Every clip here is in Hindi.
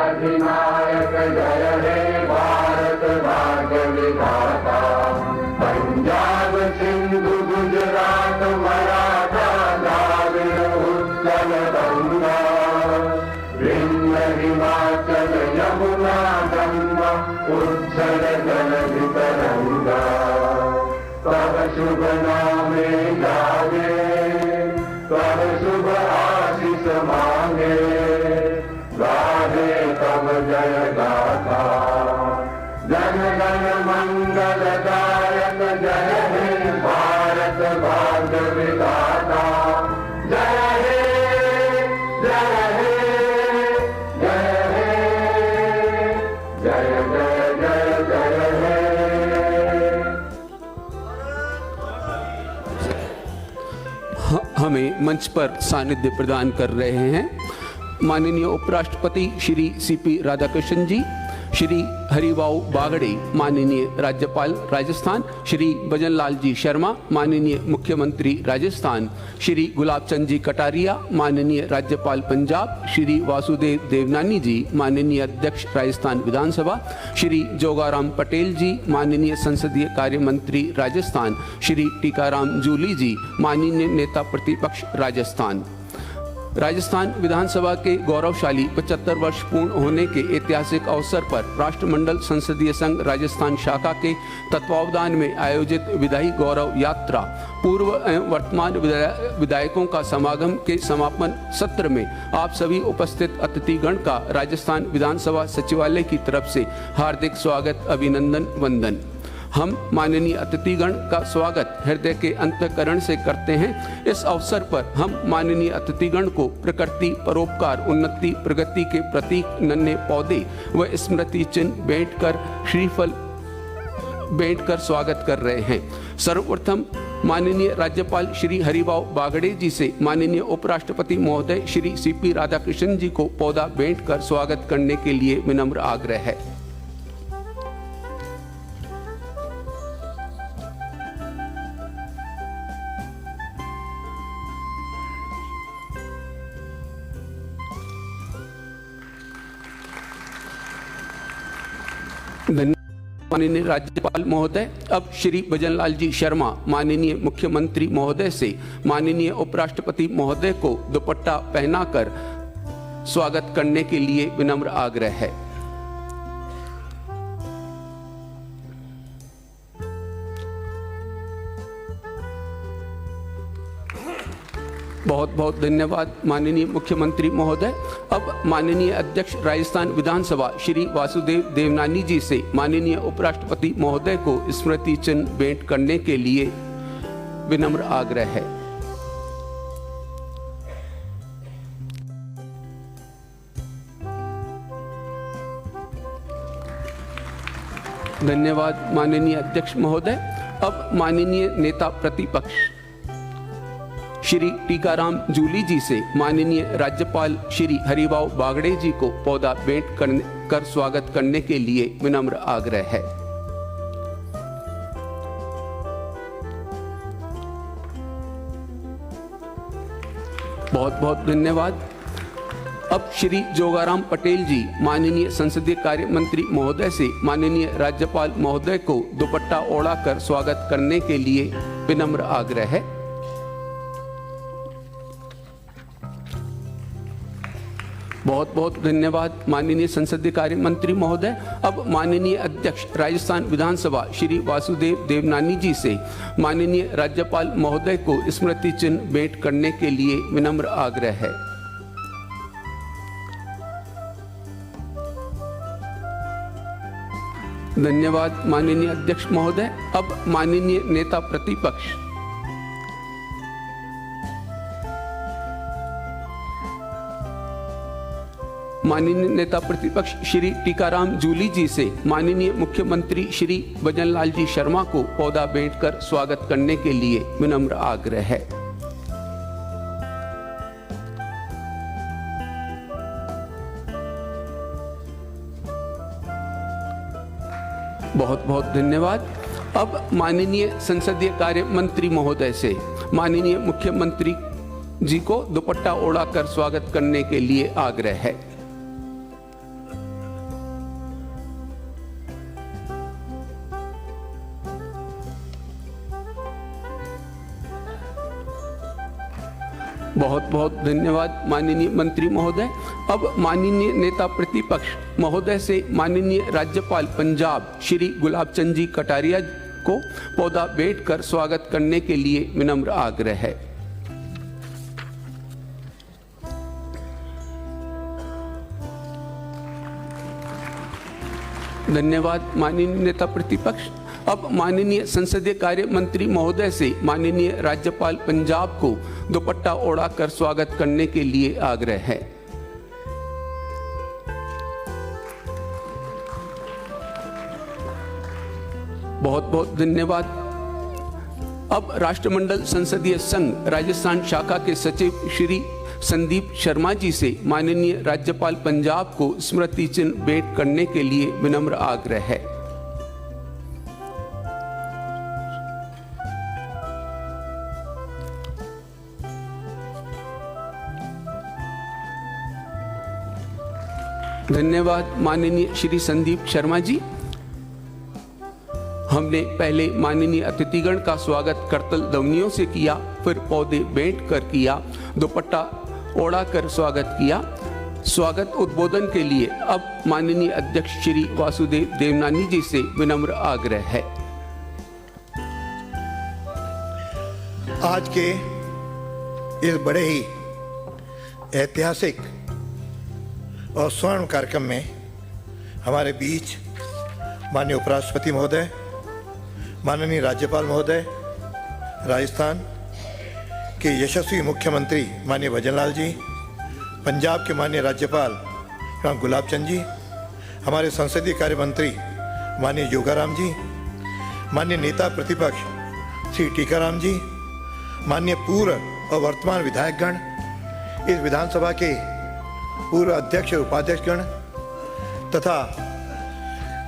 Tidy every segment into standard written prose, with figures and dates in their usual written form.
अधिनायक जय हे भारत भाग्य विधाता। पंजाब सिंधु गुजरात मराठा द्राविड़ उत्कल गंगा, विंध्य हिमाचल यमुना गंगा उच्छल जलधि तरंगा। तब शुभ नामे जागे, तब शुभ आशीष मांगे, गाहे तब जय गाथा। जन गण मंगलदायक जय हे भारत भाग्य विधाता। जय हे जय हे जय हे जय जय जय जय हे। हमें मंच पर सानिध्य प्रदान कर रहे हैं माननीय उपराष्ट्रपति श्री सीपी राधाकृष्णन जी, श्री हरिभाऊ बागड़े माननीय राज्यपाल राजस्थान, श्री भजन लाल जी शर्मा माननीय मुख्यमंत्री राजस्थान, श्री गुलाब चंद जी कटारिया माननीय राज्यपाल पंजाब, श्री वासुदेव देवनानी जी माननीय अध्यक्ष राजस्थान विधानसभा, श्री जोगाराम पटेल जी माननीय संसदीय कार्य मंत्री राजस्थान, श्री टीकाराम जूली जी माननीय नेता प्रतिपक्ष राजस्थान। राजस्थान विधानसभा के गौरवशाली 75 वर्ष पूर्ण होने के ऐतिहासिक अवसर पर राष्ट्रमंडल संसदीय संघ राजस्थान शाखा के तत्वावधान में आयोजित विधायी गौरव यात्रा पूर्व एवं वर्तमान विधायकों का समागम के समापन सत्र में आप सभी उपस्थित अतिथिगण का राजस्थान विधानसभा सचिवालय की तरफ से हार्दिक स्वागत, अभिनंदन, वंदन। हम माननीय अतिथिगण का स्वागत हृदय के अंतःकरण से करते हैं। इस अवसर पर हम माननीय अतिथिगण को प्रकृति, परोपकार, उन्नति, प्रगति के प्रतीक नन्हे पौधे व स्मृति चिन्ह श्रीफल भेंट कर स्वागत कर रहे हैं। सर्वप्रथम माननीय राज्यपाल श्री हरिभाऊ बागड़े जी से माननीय उपराष्ट्रपति महोदय श्री सीपी राधाकृष्णन जी को पौधा भेंट कर स्वागत करने के लिए विनम्र आग्रह है। माननीय राज्यपाल महोदय, अब श्री भजन लाल जी शर्मा माननीय मुख्यमंत्री महोदय से माननीय उपराष्ट्रपति महोदय को दुपट्टा पहनाकर स्वागत करने के लिए विनम्र आग्रह है। बहुत बहुत धन्यवाद माननीय मुख्यमंत्री महोदय। अब माननीय अध्यक्ष राजस्थान विधानसभा श्री वासुदेव देवनानी जी से माननीय उपराष्ट्रपति महोदय को स्मृति चिन्ह भेंट करने के लिए विनम्र आग्रह है। धन्यवाद माननीय अध्यक्ष महोदय। अब माननीय नेता प्रतिपक्ष श्री टीकाराम जूली जी से माननीय राज्यपाल श्री हरिभाऊ बागड़े जी को पौधा भेंट कर स्वागत करने के लिए विनम्र आग्रह है। बहुत बहुत धन्यवाद। अब श्री जोगाराम पटेल जी माननीय संसदीय कार्य मंत्री महोदय से माननीय राज्यपाल महोदय को दुपट्टा ओढ़ा कर स्वागत करने के लिए विनम्र आग्रह है। बहुत बहुत धन्यवाद माननीय संसदीय कार्य मंत्री महोदय। अब माननीय अध्यक्ष राजस्थान विधानसभा श्री वासुदेव देवनानी जी से माननीय राज्यपाल महोदय को स्मृति चिन्ह भेंट करने के लिए विनम्र आग्रह है। धन्यवाद माननीय अध्यक्ष महोदय। अब माननीय नेता प्रतिपक्ष माननीय नेता प्रतिपक्ष श्री टीकाराम जूली जी से माननीय मुख्यमंत्री श्री भजनलाल जी शर्मा को पौधा भेंट कर स्वागत करने के लिए विनम्र आग्रह है। बहुत बहुत धन्यवाद। अब माननीय संसदीय कार्य मंत्री महोदय से माननीय मुख्यमंत्री जी को दुपट्टा ओढ़ाकर स्वागत करने के लिए आग्रह है। बहुत बहुत धन्यवाद माननीय मंत्री महोदय। अब माननीय नेता प्रतिपक्ष महोदय से माननीय राज्यपाल पंजाब श्री गुलाब चंद जी कटारिया को पौधा भेंट कर स्वागत करने के लिए विनम्र आग्रह है। धन्यवाद माननीय नेता प्रतिपक्ष। अब माननीय संसदीय कार्य मंत्री महोदय से माननीय राज्यपाल पंजाब को दुपट्टा ओढ़ाकर स्वागत करने के लिए आग्रह है। बहुत बहुत धन्यवाद। अब राष्ट्रमंडल संसदीय संघ राजस्थान शाखा के सचिव श्री संदीप शर्मा जी से माननीय राज्यपाल पंजाब को स्मृति चिन्ह भेंट करने के लिए विनम्र आग्रह है। धन्यवाद माननीय श्री संदीप शर्मा जी। हमने पहले माननीय अतिथिगण का स्वागत करतल ध्वनियों से किया, फिर पौधे भेंट कर किया, दुपट्टा ओढ़ा कर स्वागत किया। स्वागत उद्बोधन के लिए अब माननीय अध्यक्ष श्री वासुदेव देवनानी जी से विनम्र आग्रह है। आज के इस बड़े ही ऐतिहासिक और स्वर्ण कार्यक्रम में हमारे बीच माननीय उपराष्ट्रपति महोदय, माननीय राज्यपाल महोदय, राजस्थान के यशस्वी मुख्यमंत्री माननीय भजनलाल जी, पंजाब के माननीय राज्यपाल राम गुलाब चंद जी, हमारे संसदीय कार्य मंत्री माननीय योगाराम जी, माननीय नेता प्रतिपक्ष श्री टीकाराम जी, माननीय पूर्व और वर्तमान विधायकगण, इस विधानसभा के पूर्व अध्यक्ष और उपाध्यक्षगण तथा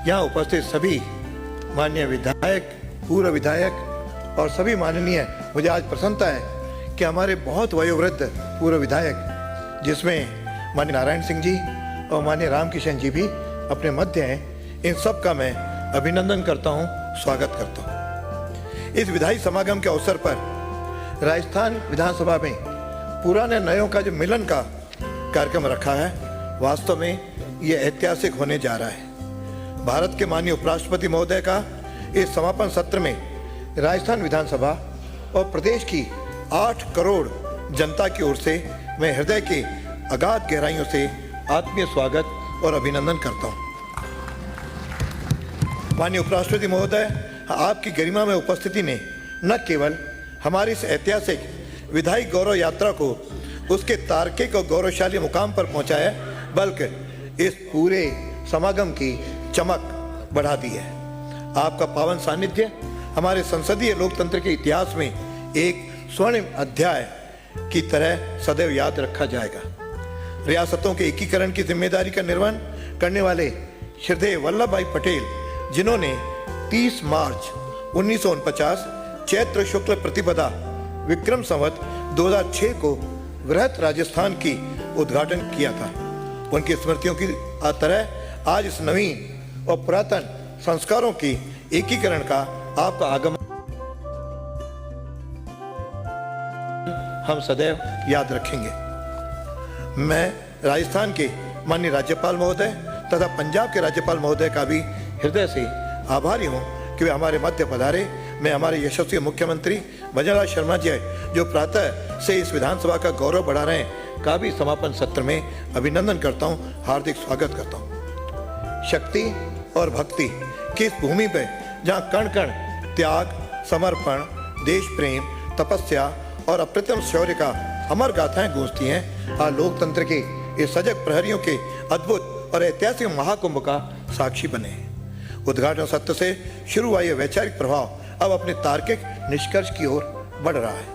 यहाँ उपस्थित सभी माननीय विधायक, पूर्व विधायक और सभी माननीय, मुझे आज प्रसन्नता है कि हमारे बहुत वयोवृद्ध पूर्व विधायक जिसमें माननीय नारायण सिंह जी और माननीय रामकिशन जी भी अपने मध्य हैं, इन सब का मैं अभिनंदन करता हूँ, स्वागत करता हूँ। इस विधायी समागम के अवसर पर राजस्थान विधानसभा में पुराने नयों का जो मिलन का कार्यक्रम रखा है, वास्तव में ये ऐतिहासिक होने जा रहा है। भारत के माननीय उपराष्ट्रपति महोदय का इस समापन सत्र में राजस्थान विधानसभा और प्रदेश की 8 करोड़ जनता की ओर से मैं हृदय के अगाध गहराइयों से आत्मीय स्वागत और अभिनंदन करता हूँ। माननीय उपराष्ट्रपति महोदय, आपकी गरिमा में उपस्थिति ने न केवल हमारी इस ऐतिहासिक विधायी गौरव यात्रा को उसके तार्किक और गौरवशाली मुकाम पर पहुंचाया, बल्कि इस पूरे समागम की चमक बढ़ा दी है। आपका पावन सानिध्य हमारे संसदीय लोकतंत्र के इतिहास में एक स्वर्ण अध्याय की तरह सदैव याद रखा जाएगा। रियासतों के एकीकरण की जिम्मेदारी का निर्वहन करने वाले श्रद्धेय वल्लभ भाई पटेल, जिन्होंने 30 मार्च 1949 चैत्र शुक्ल प्रतिपदा विक्रम संवत 2006 को वृहत राजस्थान की उद्घाटन किया था, उनकी स्मृतियों की तरह आज इस नवीन और पुरातन संस्कारों की एकीकरण का आपका आगमन हम सदैव याद रखेंगे। मैं राजस्थान के माननीय राज्यपाल महोदय तथा पंजाब के राज्यपाल महोदय का भी हृदय से आभारी हूँ कि वे हमारे मध्य पधारे। मैं हमारे यशस्वी मुख्यमंत्री भजनलाल शर्मा जी जो प्रातः से इस विधानसभा का गौरव बढ़ा रहे हैं का भी समापन सत्र में अभिनंदन करता हूँ, हार्दिक स्वागत करता हूँ। शक्ति और भक्ति की इस भूमि पर जहाँ कण कण त्याग, समर्पण, देश प्रेम, तपस्या और अप्रतिम शौर्य का अमर गाथाएं गूंजती हैं, आज लोकतंत्र के इस सजग प्रहरियों के अद्भुत और ऐतिहासिक महाकुंभ का साक्षी बने हैं। उद्घाटन सत्र से शुरू हुआ यह वैचारिक प्रभाव अब अपने तार्किक निष्कर्ष की ओर बढ़ रहा है।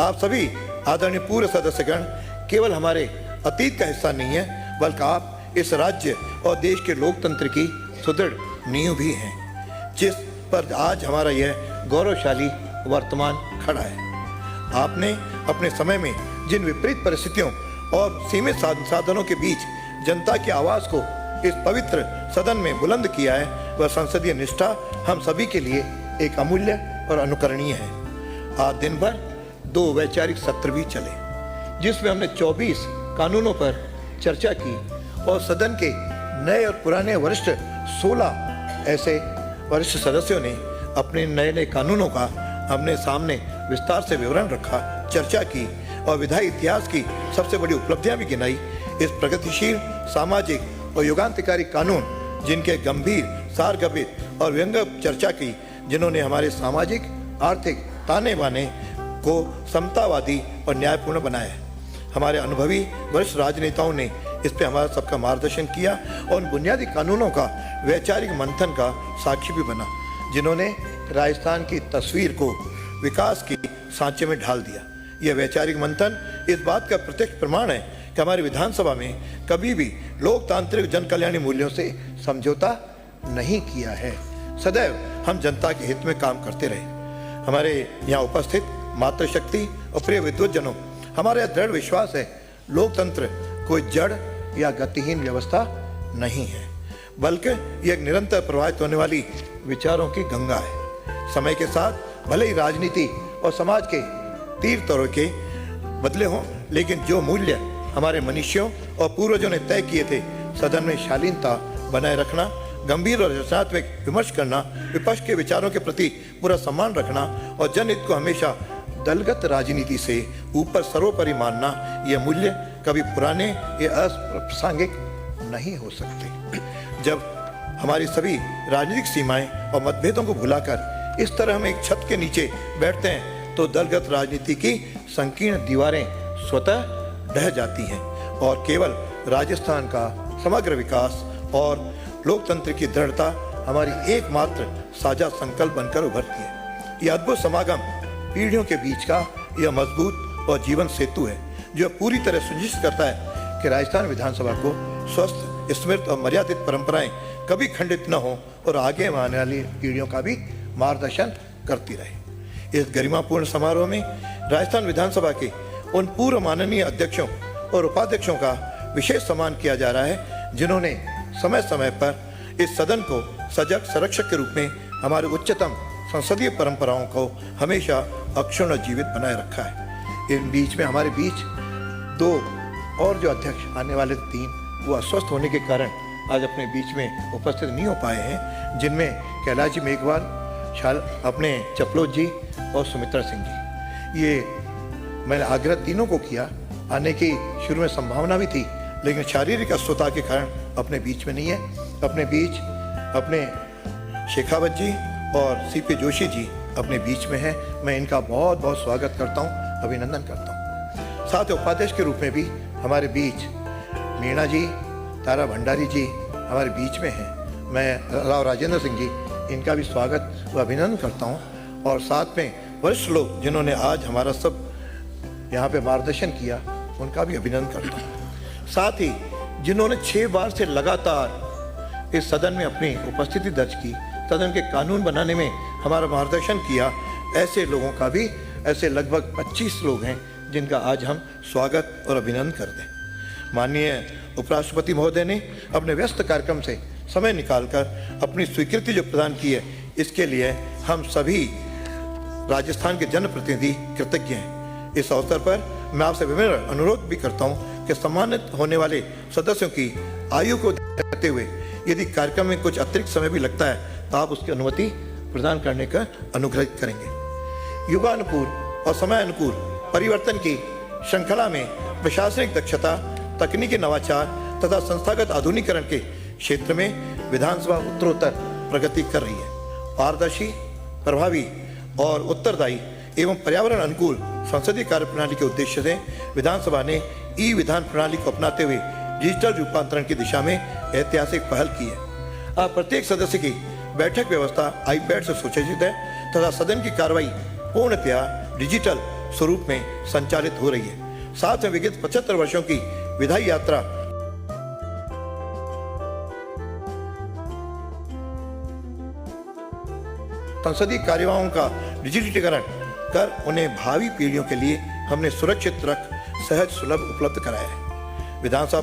आप सभी आदरणीय पूर्व सदस्यगण केवल हमारे अतीत का हिस्सा नहीं है, बल्कि आप इस राज्य और देश के लोकतंत्र की सुदृढ़ नींव भी हैं, जिस पर आज हमारा यह गौरवशाली वर्तमान खड़ा है। आपने अपने समय में जिन विपरीत परिस्थितियों और सीमित संसाधनों के बीच जनता की आवाज को इस पवित्र सदन में बुलंद किया है, वह संसदीय निष्ठा हम सभी के लिए एक अमूल्य और अनुकरणीय है। आज दिन भर 2 वैचारिक सत्र भी चले, जिसमें हमने 24 कानूनों पर चर्चा की और सदन के नए और पुराने वरिष्ठ 16 ऐसे वरिष्ठ सदस्यों ने अपने नए नए कानूनों का हमने सामने विस्तार से विवरण रखा, चर्चा की और विधायी इतिहास की सबसे बड़ी उपलब्धियां भी गिनाई। इस प्रगतिशील, सामाजिक और युगांतकारी कानून जिनके गंभीर, सारगर्भित और व्यंग्य चर्चा की, जिन्होंने हमारे सामाजिक आर्थिक ताने बाने को समतावादी और न्यायपूर्ण बनाया है। हमारे अनुभवी वरिष्ठ राजनेताओं ने इस पे हमारा सबका मार्गदर्शन किया और उन बुनियादी कानूनों का वैचारिक मंथन का साक्षी भी बना, जिन्होंने राजस्थान की तस्वीर को विकास की सांचे में ढाल दिया। यह वैचारिक मंथन इस बात का प्रत्यक्ष प्रमाण है कि हमारी विधानसभा में कभी भी लोकतांत्रिक जन कल्याणी मूल्यों से समझौता नहीं किया है। सदैव हम जनता के हित में काम करते रहे। हमारे यहाँ उपस्थित मातृशक्ति और प्रिय विद्वज्जनों, हमारा दृढ़ विश्वास है लोकतंत्र कोई जड़ या गतिहीन व्यवस्था नहीं है, बल्कि यह एक निरंतर प्रवाहित होने वाली विचारों की गंगा है। समय के साथ भले ही राजनीति और समाज के तीर तरीके बदले हों, लेकिन जो मूल्य हमारे मनुष्यों और पूर्वजों ने तय किए थे, सदन में शालीनता बनाए रखना, गंभीर और रचनात्मक विमर्श करना, विपक्ष के विचारों के प्रति पूरा सम्मान रखना और जनहित को हमेशा दलगत राजनीति से ऊपर सर्वोपरि मानना, ये मूल्य कभी पुराने या अप्रासंगिक नहीं हो सकते। जब हमारी सभी राजनीतिक सीमाएं और मतभेदों को भुलाकर इस तरह हम एक छत के नीचे बैठते हैं, तो दलगत राजनीति की संकीर्ण दीवारें स्वतः ढह जाती हैं और केवल राजस्थान का समग्र विकास और लोकतंत्र की दृढ़ता हमारी एकमात्र साझा संकल्प बनकर उभरती है। यह अद्भुत समागम पीढ़ियों के बीच का यह मजबूत और जीवन सेतु है, जो पूरी तरह सुनिश्चित करता है कि राजस्थान विधानसभा को स्वस्थ, स्मृत और मर्यादित परंपराएं कभी खंडित न हो और आगे आने वाली पीढ़ियों का भी मार्गदर्शन करती रहे। इस गरिमापूर्ण समारोह में राजस्थान विधानसभा के उन पूर्व माननीय अध्यक्षों और उपाध्यक्षों का विशेष सम्मान किया जा रहा है, जिन्होंने समय समय पर इस सदन को सजग संरक्षक के रूप में हमारे उच्चतम संसदीय परंपराओं को हमेशा अक्षुण्ण जीवित बनाए रखा है। इन बीच में हमारे बीच 2 और जो अध्यक्ष आने वाले 3 वो अस्वस्थ होने के कारण आज अपने बीच में उपस्थित नहीं हो पाए हैं, जिनमें कैलाश जी मेघवाल, अपने चपलोत जी और सुमित्रा सिंह जी। ये मैंने आग्रह तीनों को किया, आने की शुरू में संभावना भी थी, लेकिन शारीरिक अस्वस्थता के कारण अपने बीच में नहीं है। अपने बीच अपने शेखावत जी और सीपी जोशी जी अपने बीच में हैं। मैं इनका बहुत बहुत स्वागत करता हूं, अभिनंदन करता हूं। साथ ही उपाध्यक्ष के रूप में भी हमारे बीच मीणा जी, तारा भंडारी जी हमारे बीच में हैं। मैं राव राजेंद्र सिंह जी, इनका भी स्वागत व अभिनंदन करता हूं। और साथ में वरिष्ठ लोग जिन्होंने आज हमारा सब यहाँ पे मार्गदर्शन किया, उनका भी अभिनंदन करता हूँ। साथ ही जिन्होंने 6 बार से लगातार इस सदन में अपनी उपस्थिति दर्ज की, सदन के कानून बनाने में हमारा मार्गदर्शन किया, ऐसे लोगों का भी, ऐसे लगभग 25 लोग हैं जिनका आज हम स्वागत और अभिनंदन करते हैं। माननीय उपराष्ट्रपति महोदय ने अपने व्यस्त कार्यक्रम से समय निकालकर अपनी स्वीकृति जो प्रदान की है, इसके लिए हम सभी राजस्थान के जनप्रतिनिधि कृतज्ञ हैं। इस अवसर पर मैं आपसे विनम्र अनुरोध भी करता हूं कि सम्मानित होने वाले सदस्यों की आयु को देखते हुए यदि कार्यक्रम में कुछ अतिरिक्त समय भी लगता है तो आप उसकी अनुमति प्रदान करने का अनुग्रह करेंगे। युगानुकूल और समय अनुकूल परिवर्तन की श्रृंखला में प्रशासनिक दक्षता, तकनीकी नवाचार तथा संस्थागत आधुनिकीकरण के क्षेत्र में विधानसभा उत्तरोत्तर प्रगति कर रही है। पारदर्शी, प्रभावी और उत्तरदायी एवं पर्यावरण अनुकूल संसदीय कार्य प्रणाली के उद्देश्य से विधानसभा ने ई विधान प्रणाली को अपनाते हुए डिजिटल रूपांतरण की दिशा में ऐतिहासिक पहल की है। अब प्रत्येक सदस्य की बैठक व्यवस्था आईपैड से सुसज्जित है तथा सदन की कार्रवाई पूर्णतया डिजिटल स्वरूप में संचालित हो रही है। साथ में विगत 75 वर्षों की विधायी यात्रा संसदीय कार्यवाहों का डिजिटलीकरण कर उन्हें भावी पीढ़ियों के लिए हमने सुरक्षित रख सहज सुलभ उपलब्ध कराया है। विधानसभा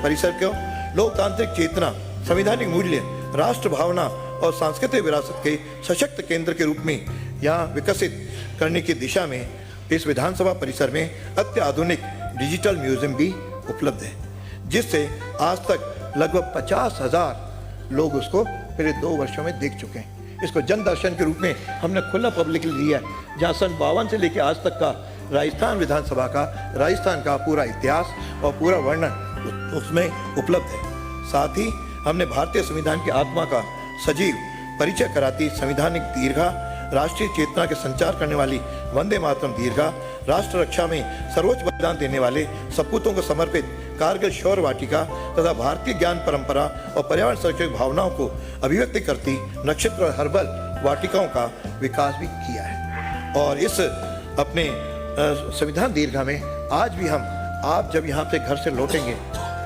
परिसर को लोकतांत्रिक चेतना, संवैधानिक मूल्य, राष्ट्र भावना और सांस्कृतिक विरासत के सशक्त केंद्र के रूप में यहाँ विकसित करने की दिशा में इस विधानसभा परिसर में अत्याधुनिक डिजिटल म्यूजियम भी उपलब्ध है, जिससे आज तक लगभग 50,000 लोग उसको पिछले 2 वर्षों में देख चुके हैं। इसको जन दर्शन के रूप में हमने खुला पब्लिक लिया है, जहाँ सन 52 से लेकर आज तक का राजस्थान विधानसभा का, राजस्थान का पूरा इतिहास और पूरा वर्णन उसमें उपलब्ध है। साथ ही हमने भारतीय संविधान की आत्मा का सजीव परिचय कराती संवैधानिक दीर्घा, राष्ट्रीय चेतना के संचार करने वाली वंदे मातरम दीर्घा, राष्ट्र रक्षा में सर्वोच्च बलिदान देने वाले सपूतों को समर्पित कारगिल शौर्य वाटिका तथा भारतीय ज्ञान परंपरा और पर्यावरण संरक्षण भावनाओं को अभिव्यक्ति करती नक्षत्र और हर्बल वाटिकाओं का विकास भी किया है। और इस अपने संविधान दीर्घा में आज भी आप जब यहाँ से घर से लौटेंगे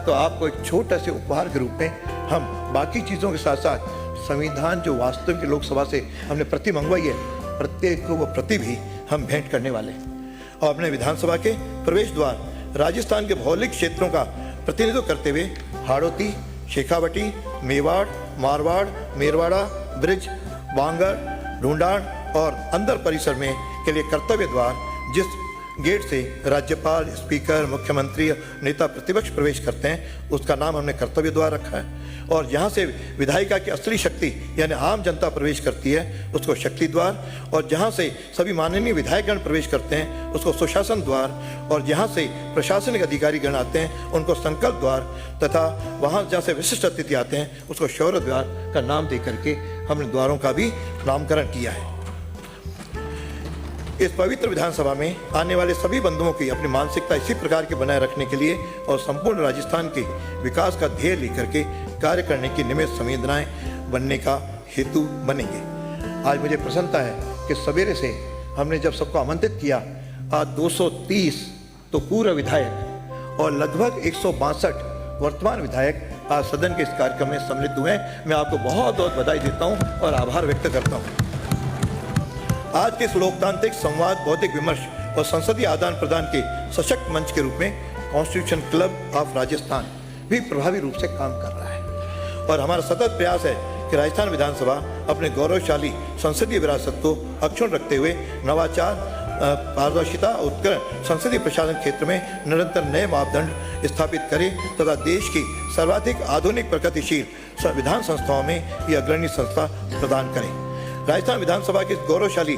तो आपको एक छोटे से उपहार के रूप में हम बाकी चीज़ों के साथ साथ संविधान जो वास्तविक लोकसभा से हमने प्रति मंगवाई है, प्रत्येक को वो प्रति भी हम भेंट करने वाले हैं। और अपने विधानसभा के प्रवेश द्वार राजस्थान के भौगोलिक क्षेत्रों का प्रतिनिधित्व करते हुए हाड़ौती, शेखावटी, मेवाड़, मारवाड़, मेरवाड़ा, ब्रिज, बांगर, ढूंढाड़ और अंदर परिसर में के लिए कर्तव्य द्वार, जिस गेट से राज्यपाल, स्पीकर, मुख्यमंत्री, नेता प्रतिपक्ष प्रवेश करते हैं, उसका नाम हमने कर्तव्य द्वार रखा है। और जहाँ से विधायिका की असली शक्ति यानी आम जनता प्रवेश करती है, उसको शक्ति द्वार, और जहाँ से सभी माननीय विधायकगण प्रवेश करते हैं, उसको सुशासन द्वार, और जहाँ से प्रशासनिक अधिकारी गण आते हैं, उनको संकल्प द्वार, तथा वहाँ जहाँ से विशिष्ट अतिथि आते हैं, उसको शौर्य द्वार का नाम दे करके हमने द्वारों का भी नामकरण किया है। इस पवित्र विधानसभा में आने वाले सभी बंधुओं की अपनी मानसिकता इसी प्रकार की बनाए रखने के लिए और संपूर्ण राजस्थान के विकास का ध्येय लेकर के कार्य करने की निमित्त संवेदनाएं बनने का हेतु बनेंगे। आज मुझे प्रसन्नता है कि सवेरे से हमने जब सबको आमंत्रित किया, आज 230 तो पूर्व विधायक और लगभग 162 वर्तमान विधायक आज सदन के इस कार्यक्रम में सम्मिलित हुए हैं। मैं आपको बहुत बहुत बधाई देता हूँ और आभार व्यक्त करता हूँ। आज के इस लोकतांत्रिक संवाद, बौद्धिक विमर्श और संसदीय आदान प्रदान के सशक्त मंच के रूप में कॉन्स्टिट्यूशन क्लब ऑफ राजस्थान भी प्रभावी रूप से काम कर रहा है। और हमारा सतत प्रयास है कि राजस्थान विधानसभा अपने गौरवशाली संसदीय विरासत को अक्षुण्ण रखते हुए नवाचार, पारदर्शिता और उत्कर्ण संसदीय प्रशासन क्षेत्र में निरंतर नए मापदंड स्थापित करे तथा देश की सर्वाधिक आधुनिक प्रगतिशील संविधान संस्थाओं में यह अग्रणी संस्था प्रदान करे। राजस्थान विधानसभा के गौरवशाली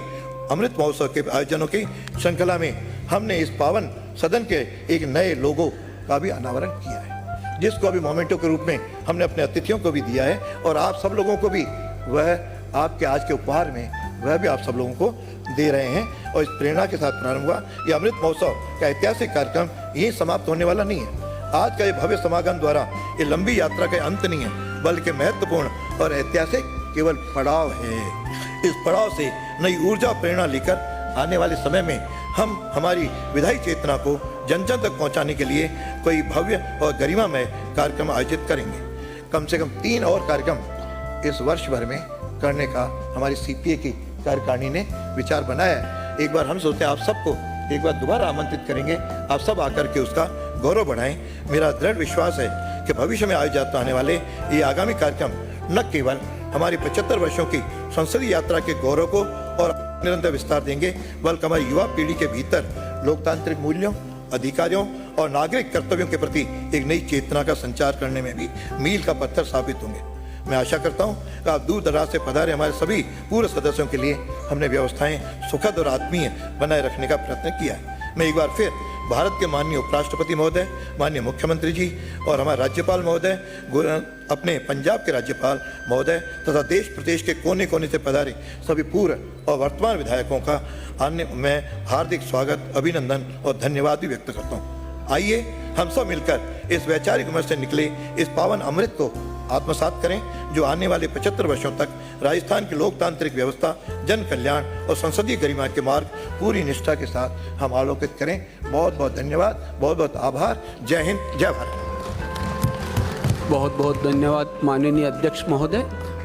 अमृत महोत्सव के आयोजनों की श्रृंखला में हमने इस पावन सदन के एक नए लोगो का भी अनावरण किया है, जिसको अभी मोमेंटो के रूप में हमने अपने अतिथियों को भी दिया है और आप सब लोगों को भी वह आपके आज के उपहार में वह भी आप सब लोगों को दे रहे हैं। और इस प्रेरणा के साथ प्रारंभ हुआ यह अमृत महोत्सव का ऐतिहासिक कार्यक्रम यही समाप्त होने वाला नहीं है। आज का ये भव्य समागम द्वारा ये लंबी यात्रा का अंत नहीं है, बल्कि महत्वपूर्ण और ऐतिहासिक केवल पड़ाव है। इस पड़ाव से नई ऊर्जा प्रेरणा लेकर आने वाले समय में हम हमारी विधायी चेतना को जन जन तक पहुंचाने के लिए कोई भव्य और गरिमामय कार्यक्रम आयोजित करेंगे। कम से कम 3 और कार्यक्रम इस वर्ष भर में करने का हमारी सीपीए की कार्यकारिणी ने विचार बनाया है। एक बार हम सोचते हैं आप सबको एक बार दोबारा आमंत्रित करेंगे, आप सब आकर के उसका गौरव बढ़ाएं। मेरा दृढ़ विश्वास है कि भविष्य में आयोजित होने वाले ये आगामी कार्यक्रम न केवल हमारी 75 वर्षों की संसदीय यात्रा के गौरव को और निरंतर विस्तार देंगे, बल्कि हमारी युवा पीढ़ी के भीतर लोकतांत्रिक मूल्यों, अधिकारियों और नागरिक कर्तव्यों के प्रति एक नई चेतना का संचार करने में भी मील का पत्थर साबित होंगे। मैं आशा करता हूं कि आप दूर दराज से पधारे हमारे सभी पूर्व सदस्यों के लिए हमने व्यवस्थाएं सुखद और आत्मीय बनाए रखने का प्रयत्न किया है। मैं एक बार फिर भारत के माननीय उपराष्ट्रपति महोदय, माननीय मुख्यमंत्री जी और हमारे राज्यपाल महोदय, अपने पंजाब के राज्यपाल महोदय तथा देश प्रदेश के कोने कोने से पधारे सभी पूर्व और वर्तमान विधायकों का मैं हार्दिक स्वागत, अभिनंदन और धन्यवाद भी व्यक्त करता हूँ। आइए हम सब मिलकर इस वैचारिक उम्र से निकले इस पावन अमृत को आत्मसात करें, जो आने वाले 75 वर्षों तक राजस्थान की लोकतांत्रिक व्यवस्था, जन कल्याण और संसदीय गरिमा के मार्ग पूरी निष्ठा के साथ हम आलोकित करें। बहुत बहुत धन्यवाद, बहुत बहुत आभार। जय हिंद, जय भारत। बहुत बहुत धन्यवाद माननीय अध्यक्ष महोदय।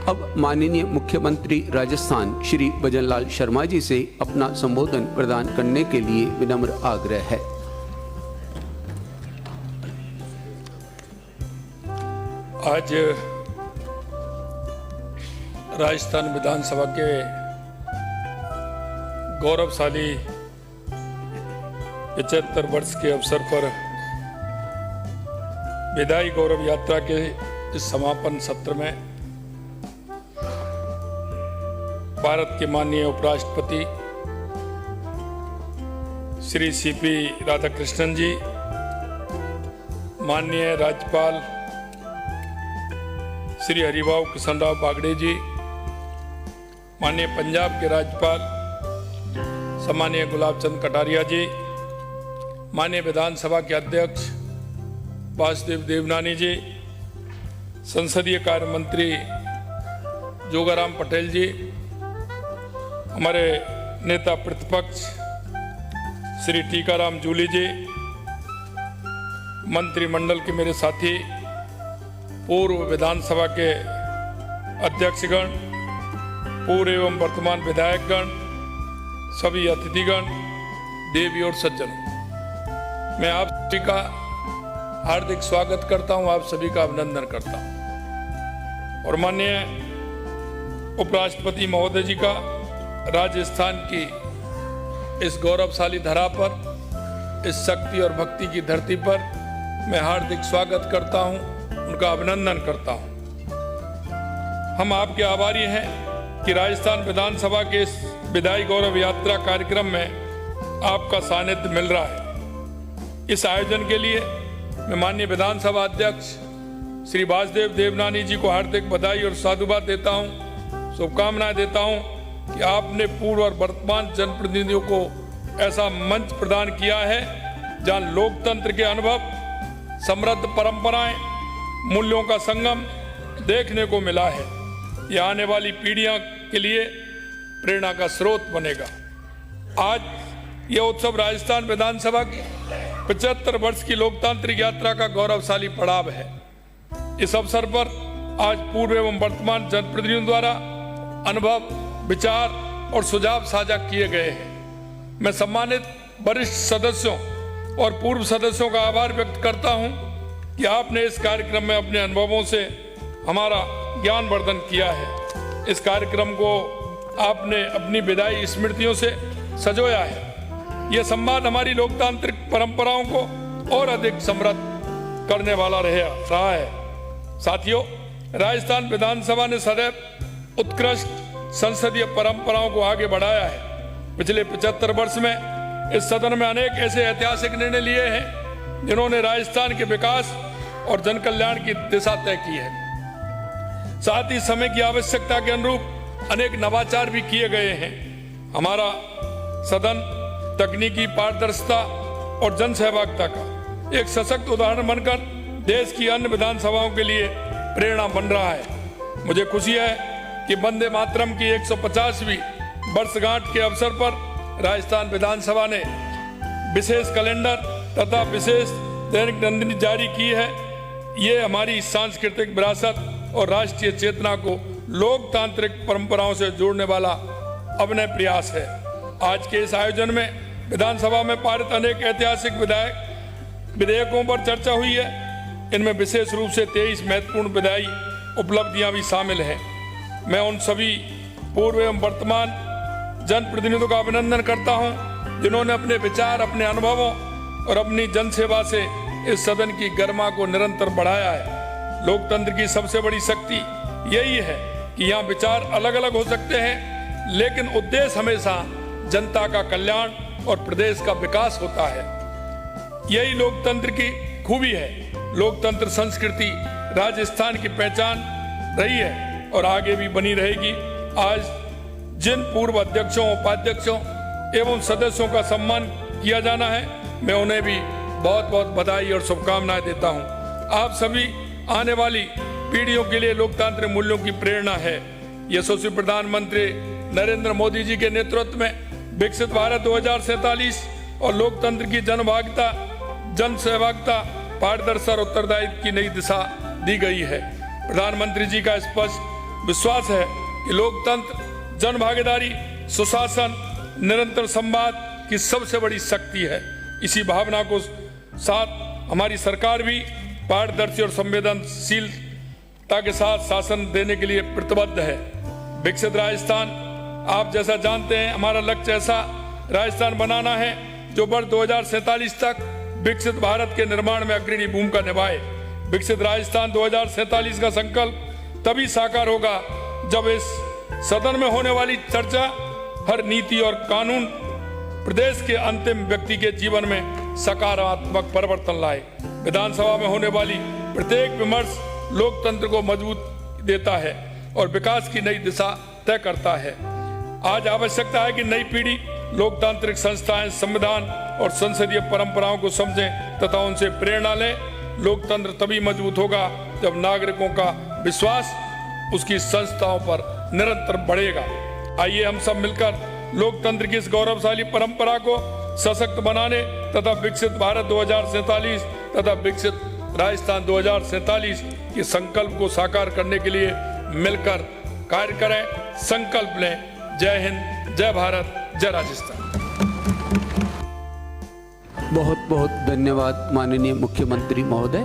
अब माननीय मुख्यमंत्री राजस्थान श्री भजनलाल शर्मा जी से अपना संबोधन प्रदान करने के लिए विनम्र आग्रह है। आज राजस्थान विधानसभा के गौरवशाली 75 वर्ष के अवसर पर विदाई गौरव यात्रा के इस समापन सत्र में भारत के माननीय उपराष्ट्रपति श्री सीपी राधाकृष्णन जी, माननीय राज्यपाल श्री हरिभाऊ किशनराव बागड़े जी, माननीय पंजाब के राज्यपाल सम्मानीय गुलाब चंद कटारिया जी, माननीय विधानसभा के अध्यक्ष वासुदेव देवनानी जी, संसदीय कार्य मंत्री जोगाराम पटेल जी, हमारे नेता प्रतिपक्ष श्री टीकाराम जूली जी, मंत्रिमंडल के मेरे साथी, पूर्व विधानसभा के अध्यक्षगण, पूर्व एवं वर्तमान विधायकगण, सभी अतिथिगण, देवी और सज्जन, मैं आप सभी का हार्दिक स्वागत करता हूं, आप सभी का अभिनंदन करता हूं। और माननीय उपराष्ट्रपति महोदय जी का राजस्थान की इस गौरवशाली धरा पर, इस शक्ति और भक्ति की धरती पर मैं हार्दिक स्वागत करता हूं, उनका अभिनंदन करता हूं। हम आपके आभारी हैं कि राजस्थान विधानसभा के इस विदाई गौरव यात्रा कार्यक्रम में आपका सानिध्य मिल रहा है। इस आयोजन के लिए मैं माननीय विधानसभा अध्यक्ष श्री वासुदेव देवनानी जी को हार्दिक बधाई और साधुवाद देता हूं, शुभकामनाएं देता हूं कि आपने पूर्व और वर्तमान जनप्रतिनिधियों को ऐसा मंच प्रदान किया है जहां लोकतंत्र के अनुभव, समृद्ध परंपराएं, मूल्यों का संगम देखने को मिला है। यह आने वाली पीढ़ियों के लिए प्रेरणा का स्रोत बनेगा। आज यह उत्सव राजस्थान विधानसभा की 75 वर्ष की लोकतांत्रिक यात्रा का गौरवशाली पड़ाव है। इस अवसर पर आज पूर्व एवं वर्तमान जनप्रतिनिधियों द्वारा अनुभव, विचार और सुझाव साझा किए गए हैं। मैं सम्मानित वरिष्ठ सदस्यों और पूर्व सदस्यों का आभार व्यक्त करता हूं कि आपने इस कार्यक्रम में अपने अनुभवों से हमारा ज्ञानवर्धन किया है। इस कार्यक्रम को आपने अपनी विदाई स्मृतियों से सजोया है। यह संवाद हमारी लोकतांत्रिक परंपराओं को और अधिक समृद्ध करने वाला रहा है। साथियों, राजस्थान विधानसभा ने सदैव उत्कृष्ट संसदीय परंपराओं को आगे बढ़ाया है। पिछले 75 वर्ष में इस सदन में अनेक ऐसे ऐतिहासिक निर्णय लिए हैं जिन्होंने राजस्थान के विकास और जन कल्याण की दिशा तय की है। साथ ही समय की आवश्यकता के अनुरूप अनेक नवाचार भी किए गए हैं। हमारा सदन तकनीकी पारदर्शिता और जन सहभागिता का एक सशक्त उदाहरण बनकर देश की अन्य विधानसभाओं के लिए प्रेरणा बन रहा है। मुझे खुशी है कि वंदे मातरम की 150वीं वर्षगांठ के अवसर पर राजस्थान विधानसभा ने विशेष कैलेंडर तथा विशेष दैनिक नंदिनी जारी की है। ये हमारी सांस्कृतिक विरासत और राष्ट्रीय चेतना को लोकतांत्रिक परंपराओं से जोड़ने वाला अभिनव प्रयास है। आज के इस आयोजन में विधानसभा में पारित अनेक ऐतिहासिक विधेयकों पर चर्चा हुई है। इनमें विशेष रूप से 23 महत्वपूर्ण विधायी उपलब्धियां भी शामिल हैं। मैं उन सभी पूर्व एवं वर्तमान जनप्रतिनिधियों का अभिनंदन करता हूं जिन्होंने अपने विचार, अपने अनुभवों और अपनी जनसेवा से इस सदन की गरिमा को निरंतर बढ़ाया है। लोकतंत्र की सबसे बड़ी शक्ति यही है कि यहाँ विचार अलग अलग हो सकते हैं, लेकिन उद्देश्य हमेशा जनता का कल्याण और प्रदेश का विकास होता है। यही लोकतंत्र की खूबी है। लोकतंत्र संस्कृति राजस्थान की पहचान रही है और आगे भी बनी रहेगी। आज जिन पूर्व अध्यक्षों, उपाध्यक्षों एवं सदस्यों का सम्मान किया जाना है, मैं उन्हें भी बहुत बहुत बधाई और शुभकामनाएं देता हूं। आप सभी आने वाली पीढ़ियों के लिए लोकतांत्रिक मूल्यों की प्रेरणा है। यशस्वी प्रधानमंत्री नरेंद्र मोदी जी के नेतृत्व में विकसित भारत 2047 और लोकतंत्र की जनभागिता, जनसहभागिता, पारदर्शिता और उत्तरदायित्व की नई दिशा दी गई है। प्रधानमंत्री जी का स्पष्ट विश्वास है कि लोकतंत्र, जनभागीदारी, सुशासन, निरंतर संवाद की सबसे बड़ी शक्ति है। इसी भावना को साथ हमारी सरकार भी पारदर्शी और संवेदनशीलता के साथ शासन देने के लिए प्रतिबद्ध है। विकसित राजस्थान, आप जैसा जानते हैं, हमारा लक्ष्य ऐसा राजस्थान बनाना है जो वर्ष 2047 तक विकसित भारत के निर्माण में अग्रणी भूमिका निभाए। विकसित राजस्थान 2047 का संकल्प तभी साकार होगा जब इस सदन में होने वाली चर्चा हर नीति और कानून प्रदेश के अंतिम व्यक्ति के जीवन में सकारात्मक परिवर्तन लाए। विधानसभा में होने वाली प्रत्येक विमर्श लोकतंत्र को मजबूत देता है और विकास की नई दिशा तय करता है। आज आवश्यकता है कि नई पीढ़ी लोकतांत्रिक संस्थाएं, संविधान और संसदीय परंपराओं को समझें तथा उनसे प्रेरणा लें। लोकतंत्र तभी मजबूत होगा जब नागरिकों का विश्वास उसकी संस्थाओं पर निरंतर बढ़ेगा। आइए हम सब मिलकर लोकतंत्र की इस गौरवशाली परंपरा को सशक्त बनाने तथा विकसित भारत 2047 तथा विकसित राजस्थान 2047 के संकल्प को साकार करने के लिए मिलकर कार्य करें, संकल्प लें। जय हिंद, जय भारत, जय राजस्थान। बहुत बहुत धन्यवाद माननीय मुख्यमंत्री महोदय।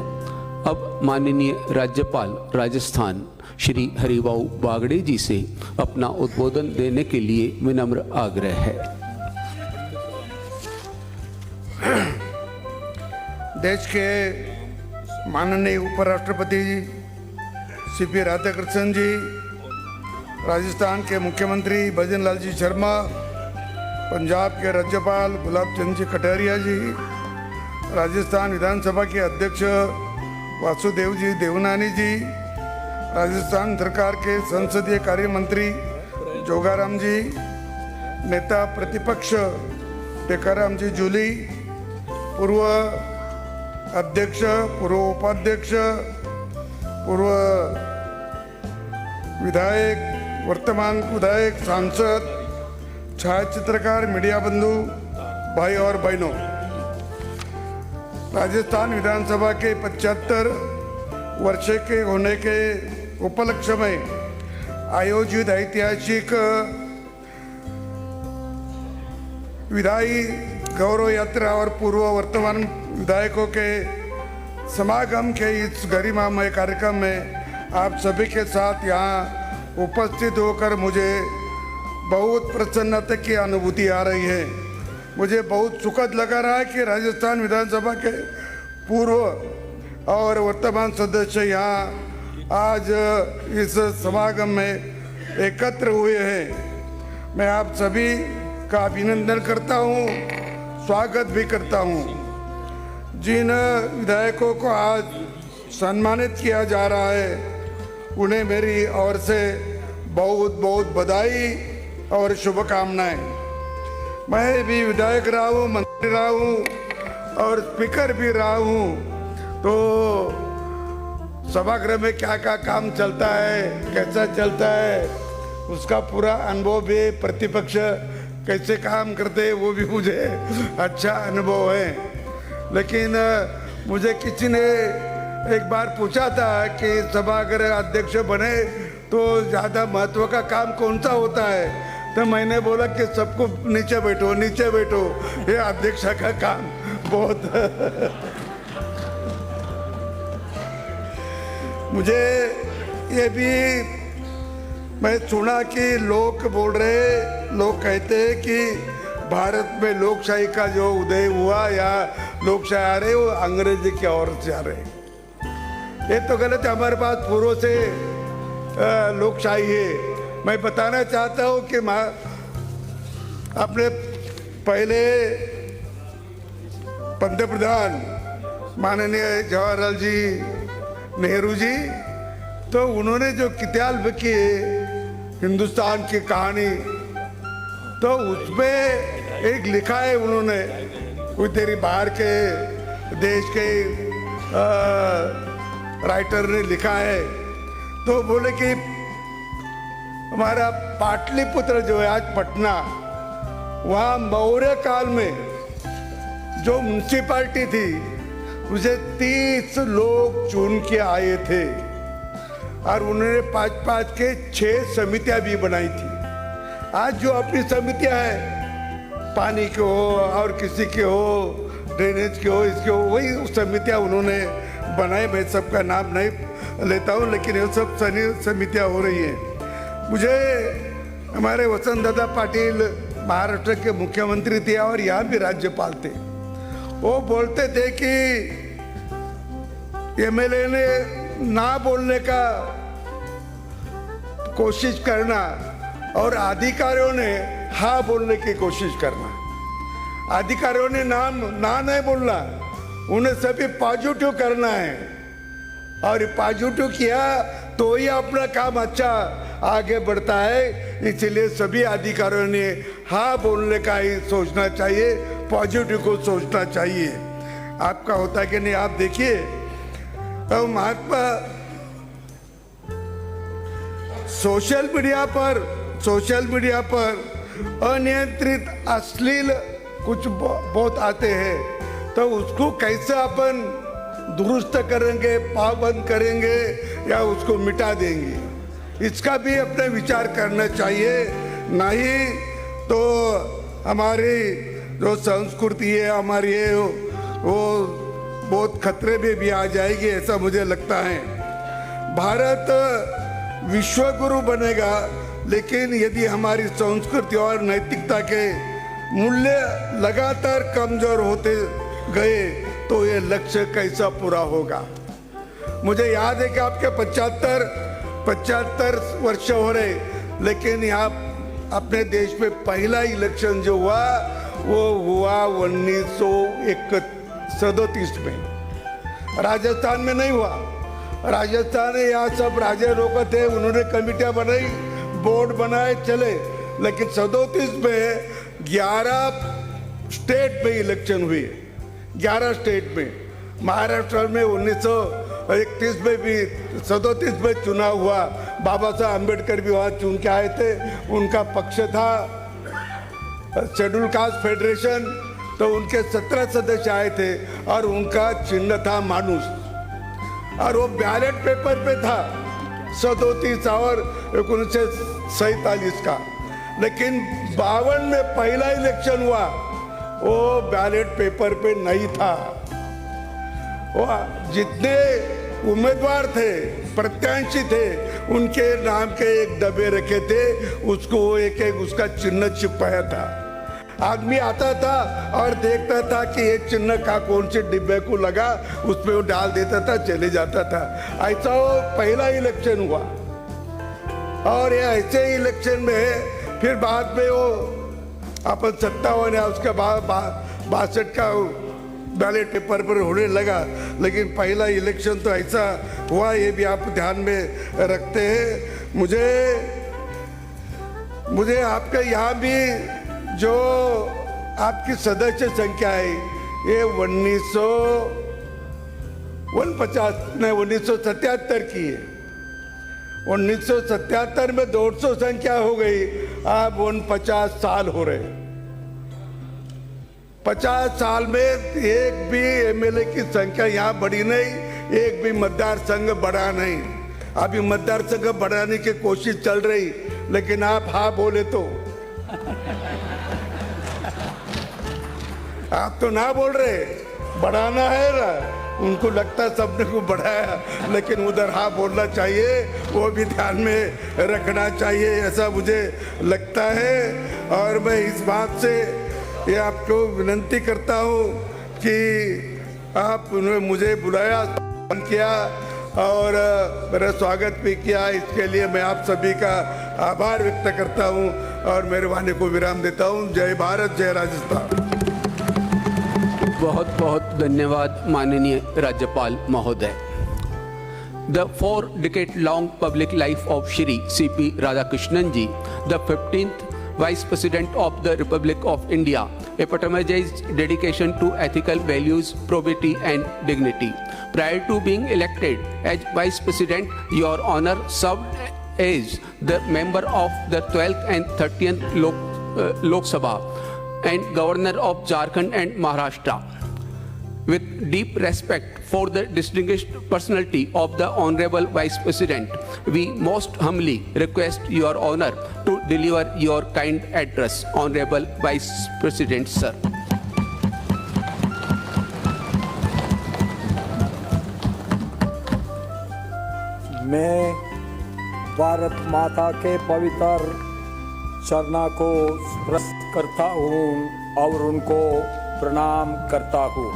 अब माननीय राज्यपाल राजस्थान श्री हरिभाऊ बागड़े जी से अपना उद्बोधन देने के लिए विनम्र आग्रह है। देश के माननीय उपराष्ट्रपति जी सीपी राधाकृष्णन जी, राजस्थान के मुख्यमंत्री भजन लाल जी शर्मा, पंजाब के राज्यपाल गुलाब चंद जी कटारिया जी, राजस्थान विधानसभा के अध्यक्ष वासुदेव जी देवनानी जी, राजस्थान सरकार के संसदीय कार्य मंत्री जोगाराम जी, नेता प्रतिपक्ष टेकाराम जी जूली, पूर्व अध्यक्ष, पूर्व उपाध्यक्ष, पूर्व विधायक, वर्तमान विधायक, सांसद, छायाचित्रकार, मीडिया बंधु, भाई और बहनों, राजस्थान विधानसभा के 75 वर्ष के होने के उपलक्ष्य में आयोजित ऐतिहासिक विधायी गौरव यात्रा और पूर्व वर्तमान विधायकों के समागम के इस गरिमामय कार्यक्रम में आप सभी के साथ यहाँ उपस्थित होकर मुझे बहुत प्रसन्नता की अनुभूति आ रही है। मुझे बहुत सुखद लग रहा है कि राजस्थान विधानसभा के पूर्व और वर्तमान सदस्य यहाँ आज इस समागम में एकत्र हुए हैं। मैं आप सभी का अभिनंदन करता हूँ, स्वागत भी करता हूँ। जिन विधायकों को आज सम्मानित किया जा रहा है उन्हें मेरी ओर से बहुत बहुत बधाई और शुभकामनाएं। मैं भी विधायक रहा हूँ, मंत्री रहा हूँ और स्पीकर भी रहा हूँ, तो सभागृह में क्या क्या काम चलता है, कैसा चलता है, उसका पूरा अनुभव भी, प्रतिपक्ष कैसे काम करते हैं वो भी मुझे अच्छा अनुभव है। लेकिन मुझे किसी ने एक बार पूछा था कि सभागृह अध्यक्ष बने तो ज़्यादा महत्व का काम कौन सा होता है, तो मैंने बोला कि सबको नीचे बैठो, नीचे बैठो, ये अध्यक्ष का काम बहुत मुझे ये भी मैं सुना कि लोग बोल रहे, लोग कहते हैं कि भारत में लोकशाही का जो उदय हुआ या लोकशाही आ रही वो अंग्रेजी की ओर से आ रहे। ये तो गलत है, हमारे पास पूर्व से लोकशाही है। मैं बताना चाहता हूँ कि अपने पहले पंतप्रधान माननीय जवाहरलाल जी नेहरू जी, तो उन्होंने जो किताब लिखी है हिंदुस्तान की कहानी, तो उसमें एक लिखा है उन्होंने, कोई तेरी बाहर के देश के राइटर ने लिखा है, तो बोले कि हमारा पाटलिपुत्र जो है आज पटना, वहाँ मौर्य काल में जो म्यूनसिपालिटी थी उसे 30 लोग चुन के आए थे और उन्होंने 5-5 के 6 समितियां भी बनाई थी। आज जो अपनी समितियां हैं, पानी के हो और किसी के हो, ड्रेनेज के हो, इसके हो, वही समितियां उन्होंने बनाई। मैं सबका नाम नहीं लेता हूँ, लेकिन ये सब समितियां हो रही हैं। मुझे हमारे वसंत दादा पाटिल महाराष्ट्र के मुख्यमंत्री थे और यहाँ भी राज्यपाल थे। वो बोलते थे कि एमएलए ने ना बोलने का कोशिश करना और अधिकारियों ने हाँ बोलने की कोशिश करना। अधिकारियों ने ना नहीं बोलना, उन्हें सभी पॉजिटिव करना है और पॉजिटिव किया तो ही अपना काम अच्छा आगे बढ़ता है। इसलिए सभी अधिकारियों ने हाँ बोलने का ही सोचना चाहिए, पॉजिटिव को सोचना चाहिए। आपका होता है कि नहीं? आप देखिए, अब महात्मा सोशल मीडिया पर अनियंत्रित अश्लील कुछ बहुत आते हैं, तो उसको कैसे अपन दुरुस्त करेंगे, पाबंद करेंगे या उसको मिटा देंगे, इसका भी अपने विचार करना चाहिए। नहीं तो हमारी जो संस्कृति है हमारी है वो बहुत खतरे में भी आ जाएगी, ऐसा मुझे लगता है। भारत विश्व गुरु बनेगा, लेकिन यदि हमारी संस्कृति और नैतिकता के मूल्य लगातार कमजोर होते गए तो ये लक्ष्य कैसा पूरा होगा। मुझे याद है कि आपके 75 वर्ष हो रहे, लेकिन यहाँ अपने देश में पहला इलेक्शन जो हुआ वो हुआ 1937 में। राजस्थान में नहीं हुआ। राजस्थान में यहाँ सब राजे लोग थे, उन्होंने कमेटियां बनाई, बोर्ड बनाए, चले। लेकिन 37 में 11 स्टेट में इलेक्शन हुई, 11 स्टेट में। महाराष्ट्र में 1931 में भी 37 में चुनाव हुआ। बाबा साहब अम्बेडकर भी वहाँ चुन के आए थे, उनका पक्ष था शेड्यूल कास्ट फेडरेशन, तो उनके 17 सदस्य आए थे और उनका चिन्ह था मानुष और वो बैलेट पेपर पे था 37 और 1947 का। लेकिन 52 में पहला इलेक्शन हुआ, वो बैलेट पेपर पे नहीं था। वो जितने उम्मीदवार थे, प्रत्याशी थे, उनके नाम के एक डब्बे रखे थे, उसको एक उसका चिन्ह चिपकाया था। आदमी आता था और देखता था कि ये चिन्ह का कौन से डिब्बे को लगा, उसमें वो डाल देता था, चले जाता था। ऐसा वो पहला इलेक्शन हुआ। और ये ऐसे इलेक्शन में फिर बाद में वो अपन 57 या उसके बाद 62 का बैलेट पेपर पर होने लगा। लेकिन पहला इलेक्शन तो ऐसा हुआ, ये भी आप ध्यान में रखते हैं। मुझे आपके यहाँ भी जो आपकी सदस्य संख्या है ये 1977 की है। 1977 में 150 संख्या हो गई, अब 49 साल हो रहे। 50 साल में एक भी एमएलए की संख्या यहाँ बढ़ी नहीं, एक भी मतदार संघ बढ़ा नहीं। अभी मतदार संघ बढ़ाने की कोशिश चल रही, लेकिन आप हाँ बोले तो आप तो ना बोल रहे, बढ़ाना है ना। उनको लगता सबने को बढ़ाया, लेकिन उधर हाँ बोलना चाहिए, वो भी ध्यान में रखना चाहिए, ऐसा मुझे लगता है। और मैं इस बात से ये आपको विनंती करता हूँ कि आपने मुझे बुलाया, किया और मेरा स्वागत भी किया। इसके लिए मैं आप सभी का आभार व्यक्त करता हूँ और मेरे वाणी को विराम देता हूँ। जय भारत, जय राजस्थान। बहुत बहुत धन्यवाद माननीय राज्यपाल महोदय। The 4-decade-long public life of Shri C.P. Radhakrishnan ji, the 15th Vice President of the Republic of India, epitomized dedication to ethical values, probity and dignity. Prior to being elected as Vice President, Your Honor served as the member of the 12th and 13th Lok Sabha and Governor of Jharkhand and Maharashtra. With deep respect for the distinguished personality of the Honorable Vice President, we most humbly request Your Honor to deliver your kind address, Honorable Vice President, sir. मैं भारत माता के पवित्र चरणों को स्पर्श करता हूँ और उनको प्रणाम करता हूँ।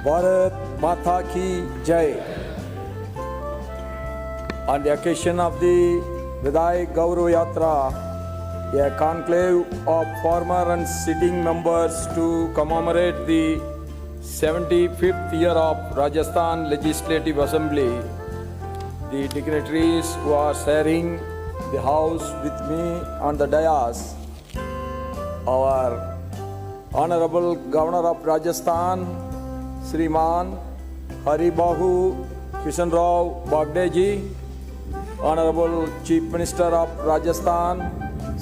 भारत माता की जय। On the occasion of the Vidai Gaurav Yatra, a conclave of former and sitting members to commemorate the 75th year of Rajasthan Legislative Assembly, the dignitaries who are sharing the house with me on the dais, our Honorable Governor of Rajasthan, Shriman Haribahu Kishan Rao Bagde ji, Honorable Chief Minister of Rajasthan,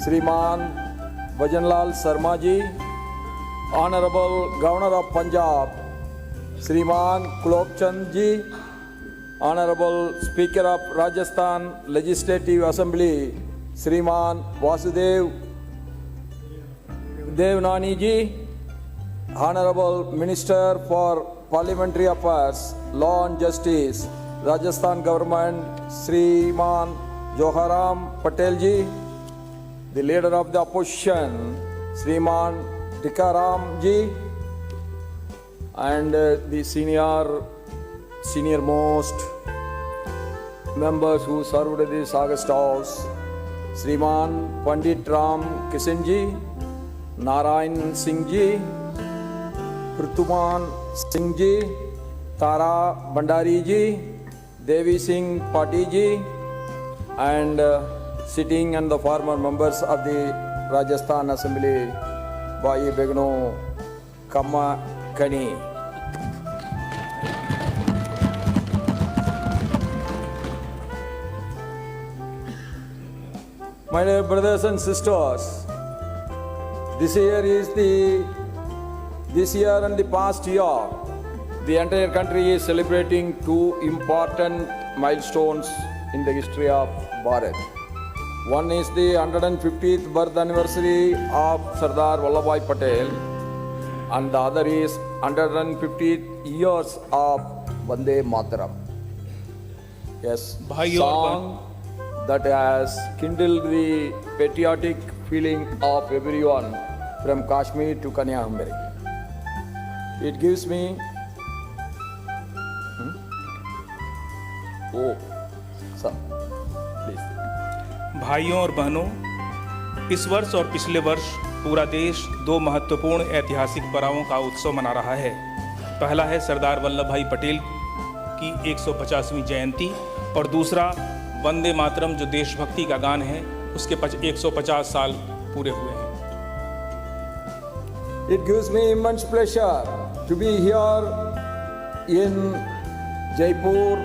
Shriman Bhajanlal Sharma ji, Honorable Governor of Punjab, Shriman Kulok Chand ji, Honorable Speaker of Rajasthan Legislative Assembly, Shriman Vasudev Devnani ji, Honorable Minister for Parliamentary Affairs, Law and Justice, Rajasthan Government, Shriman Joharam Patel ji, the Leader of the Opposition, Shriman Tikaram ji, and the senior most members who served this August House, Shriman Pandit Ram Kishan ji, Narayan Singh ji, Prituman Singh ji, Tara Bandari ji, Devi Singh Pati ji, and sitting and the former members of the Rajasthan Assembly, Bhai Begno Kamma Kani. My dear brothers and sisters, this year and the past year, the entire country is celebrating two important milestones in the history of Bharat. One is the 150th birth anniversary of Sardar Vallabhbhai Patel, and the other is 150 years of Vande Mataram. Yes, song that has kindled the patriotic feeling of everyone from Kashmir to Kanyakumari. It gives me sir, please. भाइयों और बहनों, इस वर्ष और पिछले वर्ष पूरा देश दो महत्वपूर्ण ऐतिहासिक पर्वों का उत्सव मना रहा है। पहला है सरदार वल्लभ भाई पटेल की 150वीं जयंती और दूसरा वंदे मातरम जो देशभक्ति का गान है उसके 150 साल पूरे हुए हैं। It gives me immense pleasure to be here in Jaipur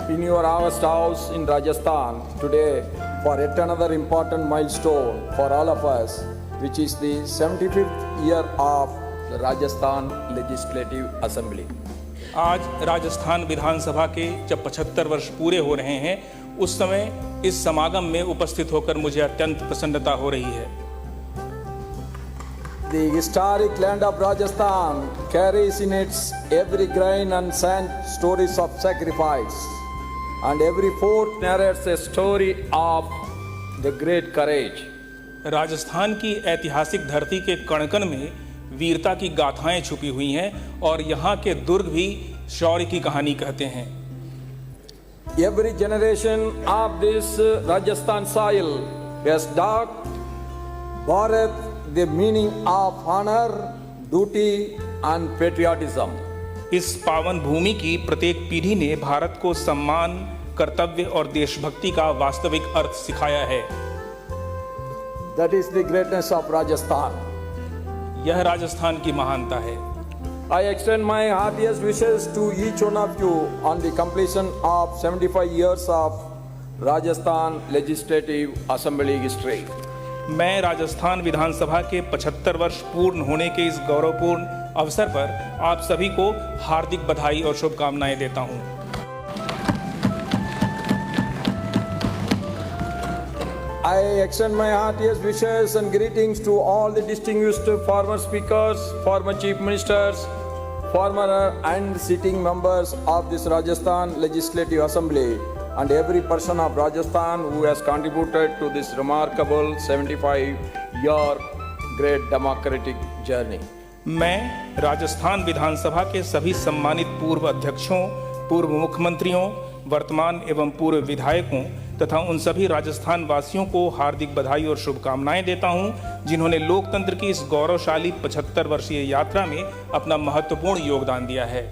in your August House in Rajasthan today for yet another important milestone for all of us, which is the 75th year of the Rajasthan Legislative Assembly. आज राजस्थान विधानसभा के जब 75 वर्ष पूरे हो रहे हैं, उस समय इस समागम में उपस्थित होकर मुझे अत्यंत प्रसन्नता हो रही है। The historic land of Rajasthan carries in its every grain and sand stories of sacrifice, and every fort narrates a story of the great courage. Rajasthan की ऐतिहासिक धरती के कण-कण में वीरता की गाथाएं छुपी हुई हैं और यहाँ के दुर्ग भी शौर्य की कहानी कहते हैं। Every generation of this Rajasthan soil has taught Bharat the meaning of honor, duty and patriotism. इस पावन भूमि की प्रत्येक पीढ़ी ने भारत को सम्मान, कर्तव्य और देशभक्ति का वास्तविक अर्थ सिखाया है। That is the greatness of Rajasthan. यह राजस्थान की महानता है। I extend my heartiest wishes to each one of you on the completion of 75 years of Rajasthan Legislative Assembly history. मैं राजस्थान विधानसभा के 75 वर्ष पूर्ण होने के इस गौरवपूर्ण अवसर पर आप सभी को हार्दिक बधाई और शुभकामनाएं देता हूं। I extend my heartiest wishes and greetings to all the distinguished former speakers, former chief ministers, former and sitting members of this Rajasthan Legislative Assembly, and every person of Rajasthan who has contributed to this remarkable 75-year great democratic journey. मैं राजस्थान विधानसभा के सभी सम्मानित पूर्व अध्यक्षों, पूर्व मुख्यमंत्रियों, वर्तमान एवं पूर्व विधायकों तथा उन सभी राजस्थान वासियों को हार्दिक बधाई और शुभकामनाएं देता हूं, जिन्होंने लोकतंत्र की इस गौरवशाली 75 वर्षीय यात्रा में अपना महत्वपूर्ण योगदान दिया है।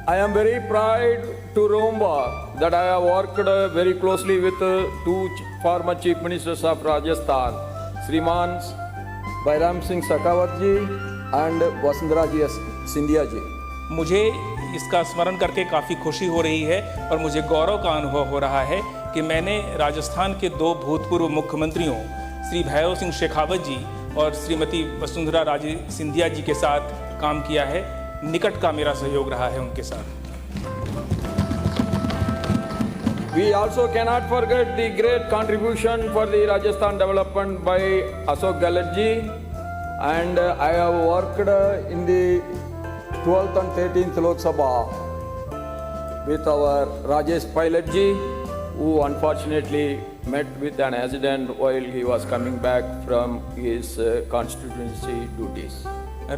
I am very proud to remember that I have worked very closely with two former chief ministers of Rajasthan, Shriman Bairam Singh Shekhawat ji and Vasundhara ji Scindia ji. मुझे इसका स्मरण करके काफ़ी खुशी हो रही है और मुझे गौरव का अनुभव हो रहा है कि मैंने राजस्थान के दो भूतपूर्व मुख्यमंत्रियों श्री भैरव सिंह शेखावत जी और श्रीमती वसुंधरा राजे सिंधिया जी के साथ काम किया है। निकट का मेरा सहयोग रहा है उनके साथ। We also cannot forget the great contribution for the Rajasthan development by Ashok Gehlot ji, and I have worked in the 12th and 13th Lok Sabha with our Rajesh Pilot ji, who unfortunately met with an accident while he was coming back from his constituency duties.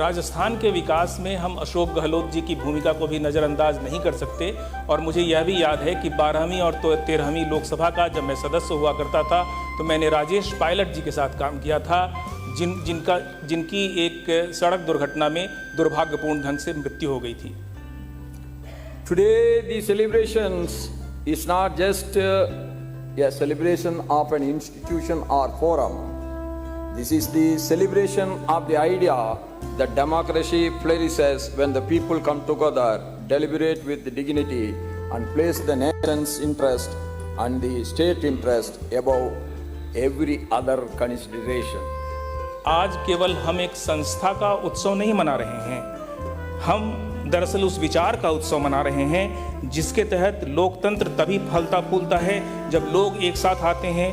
Rajasthan के विकास में हम अशोक गहलोत जी की भूमिका को भी नज़रअंदाज नहीं कर सकते और मुझे यह भी याद है कि 12वीं और 13वीं लोकसभा का जब मैं सदस्य हुआ करता था तो मैंने राजेश पायलट जी के साथ काम किया था, जिनकी एक सड़क दुर्घटना में दुर्भाग्यपूर्ण ढंग से मृत्यु हो गई थी। Today the celebrations is not just a celebration of an institution or forum. This is the celebration of the idea that democracy flourishes when the people come together, deliberate with dignity, and place the nation's interest and the state interest above every other consideration. आज केवल हम एक संस्था का उत्सव नहीं मना रहे हैं, हम दरअसल उस विचार का उत्सव मना रहे हैं जिसके तहत लोकतंत्र तभी फलता फूलता है जब लोग एक साथ आते हैं,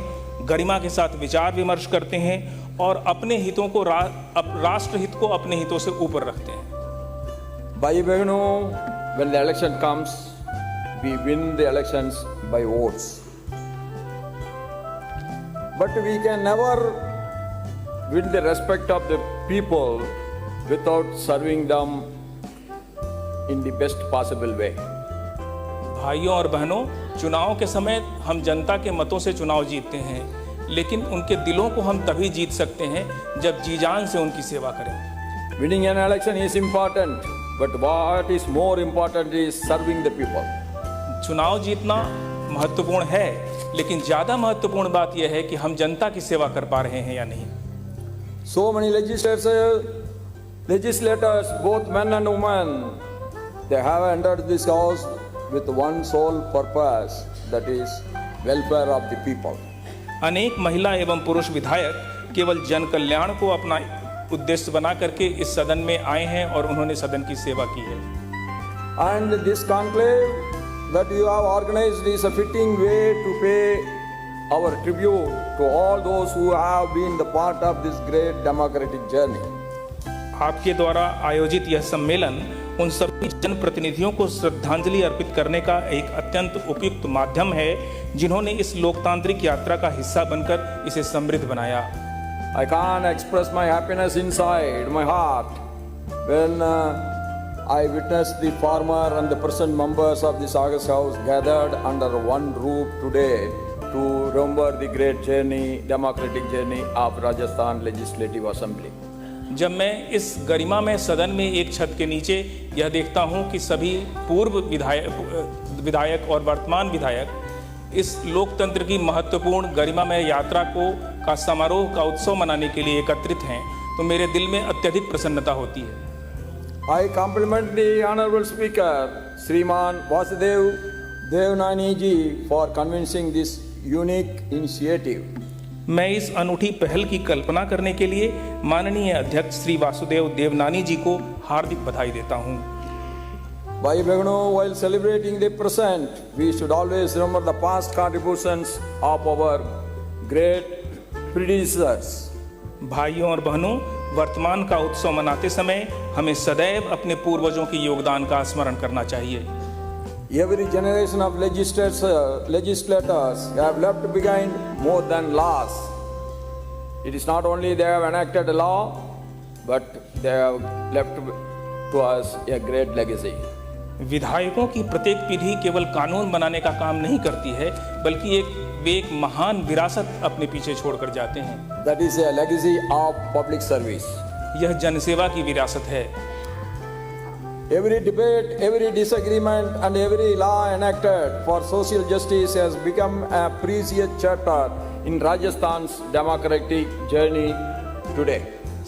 गरिमा के साथ विचार विमर्श करते हैं और अपने हितों को राष्ट्रहित को अपने हितों से ऊपर रखते हैं। भाई बहनों, when the election comes, we win the elections by votes. But we can never win the respect of the people without serving them in the best possible way. भाइयों और बहनों, चुनाव के समय हम जनता के मतों से चुनाव जीतते हैं, लेकिन उनके दिलों को हम तभी जीत सकते हैं जब जी जान से उनकी सेवा करें। Winning an election is important, but what is more important is serving the people. चुनाव जीतना महत्वपूर्ण है, लेकिन ज़्यादा महत्वपूर्ण बात यह है कि हम जनता की सेवा कर पा रहे हैं या नहीं। So many legislators, both men and women, they have entered this house with one sole purpose, that is welfare of the people. अनेक महिला एवं पुरुष विधायक केवल जन कल्याण को अपना उद्देश्य बना करके इस सदन में आए हैं और उन्होंने सदन की सेवा की है। And this conclave that you have organized is a fitting way to pay our tribute to all those who have been the part of this great democratic journey. आपके द्वारा आयोजित यह सम्मेलन उन सभी जनप्रतिनिधियों को श्रद्धांजलि अर्पित करने का एक अत्यंत उपयुक्त माध्यम है जिन्होंने इस लोकतांत्रिक यात्रा का हिस्सा बनकर इसे समृद्ध बनाया। I can't express my happiness inside my heart when I witnessed the former and the present members of this August House gathered under one roof today to remember the great journey, democratic journey of Rajasthan Legislative Assembly. जब मैं इस गरिमा में सदन में एक छत के नीचे यह देखता हूं कि सभी पूर्व विधायक और वर्तमान विधायक इस लोकतंत्र की महत्वपूर्ण गरिमामय यात्रा का समारोह का उत्सव मनाने के लिए एकत्रित हैं, तो मेरे दिल में अत्यधिक प्रसन्नता होती है। I compliment the honorable speaker, Sriman Vasudev Devnani ji, for convincing this unique initiative. मैं इस अनूठी पहल की कल्पना करने के लिए माननीय अध्यक्ष श्री वासुदेव देवनानी जी को हार्दिक बधाई देता हूं। Bhai Bhagano, while celebrating the present, we should always remember the past contributions of our great predecessors. भाइयों और बहनों, वर्तमान का उत्सव मनाते समय हमें सदैव अपने पूर्वजों के योगदान का स्मरण करना चाहिए। Every generation of legislators have left behind more than laws. It is not only they have enacted a law, but they have left to us a great legacy. विधायकों की प्रत्येक पीढ़ी केवल कानून बनाने का काम नहीं करती है, बल्कि वे एक महान विरासत अपने पीछे छोड़कर जाते हैं। That is a legacy of public service. यह जनसेवा की विरासत है। Every debate, every disagreement, and every law enacted for social justice has become a precious chapter in Rajasthan's democratic journey today.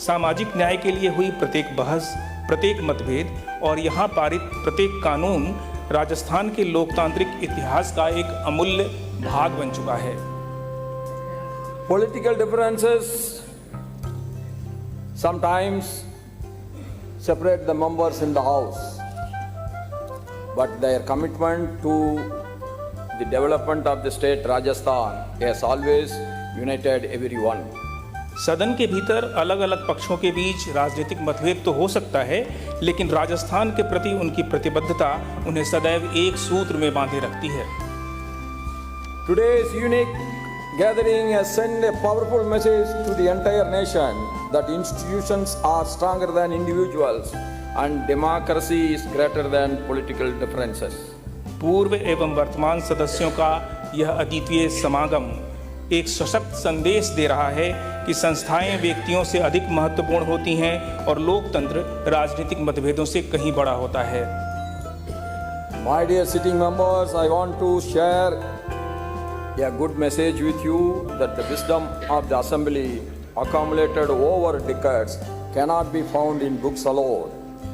सामाजिक न्याय के लिए हुई प्रत्येक बहस, प्रत्येक मतभेद और यहाँ पारित प्रत्येक कानून राजस्थान के लोकतांत्रिक इतिहास का एक अमूल्य भाग बन चुका है। Political differences sometimes separate the members in the house, but their commitment to the development of the state Rajasthan has always united everyone. सदन के भीतर अलग अलग पक्षों के बीच राजनीतिक मतभेद तो हो सकता है, लेकिन राजस्थान के प्रति उनकी प्रतिबद्धता उन्हें सदैव एक सूत्र में बांधे रखती है। Today's unique gathering has sent a powerful message to the entire nation that institutions are stronger than individuals and democracy is greater than political differences. पूर्व एवं वर्तमान सदस्यों का यह अद्वितीय समागम एक सशक्त संदेश दे रहा है कि संस्थाएं व्यक्तियों से अधिक महत्वपूर्ण होती हैं और लोकतंत्र राजनीतिक मतभेदों से कहीं बड़ा होता है। My dear sitting members, I want to share a good message with you that the wisdom of the assembly accumulated over decades cannot be found in books alone.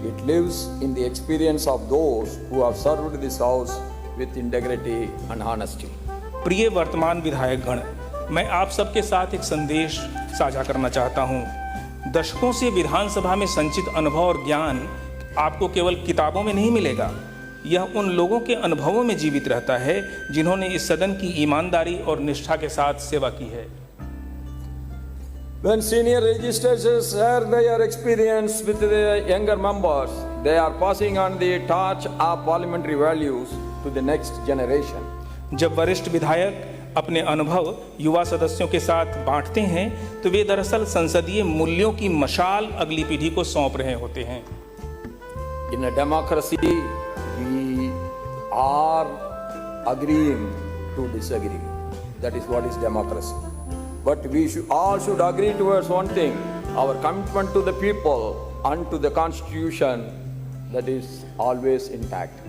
It lives in the experience of those who have served this house with integrity and honesty. प्रिय वर्तमान विधायकगण, मैं आप सबके साथ एक संदेश साझा करना चाहता हूँ। दशकों से विधानसभा में संचित अनुभव और ज्ञान आपको केवल किताबों में नहीं मिलेगा, यह उन लोगों के अनुभवों में जीवित रहता है जिन्होंने इस सदन की ईमानदारी और निष्ठा के साथ सेवा की है। When senior legislators share their experience with the younger members, they are passing on the torch of parliamentary values to the next generation. जब वरिष्ठ विधायक अपने अनुभव युवा सदस्यों के साथ बांटते हैं, तो वे दरअसल संसदीय मूल्यों की मशाल अगली पीढ़ी को सौंप रहे होते हैं। In a democracy, we are agreeing to disagree. That is what is democracy. But we all should agree towards one thing: our commitment to the people and to the constitution, that is always intact.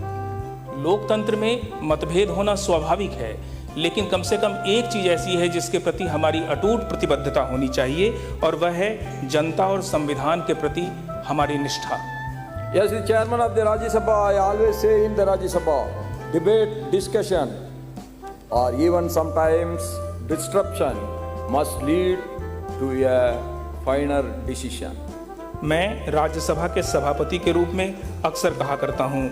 लोकतंत्र में मतभेद होना स्वाभाविक है, लेकिन कम से कम एक चीज ऐसी है जिसके प्रति हमारी अटूट प्रतिबद्धता होनी चाहिए, और वह है जनता और संविधान के प्रति हमारी निष्ठा। As the chairman of the Rajya Sabha, I always say in the Rajya Sabha, debate, discussion, or even sometimes disruption must lead to a final decision. मैं राज्यसभा के सभापति के रूप में अक्सर कहा करता हूँ,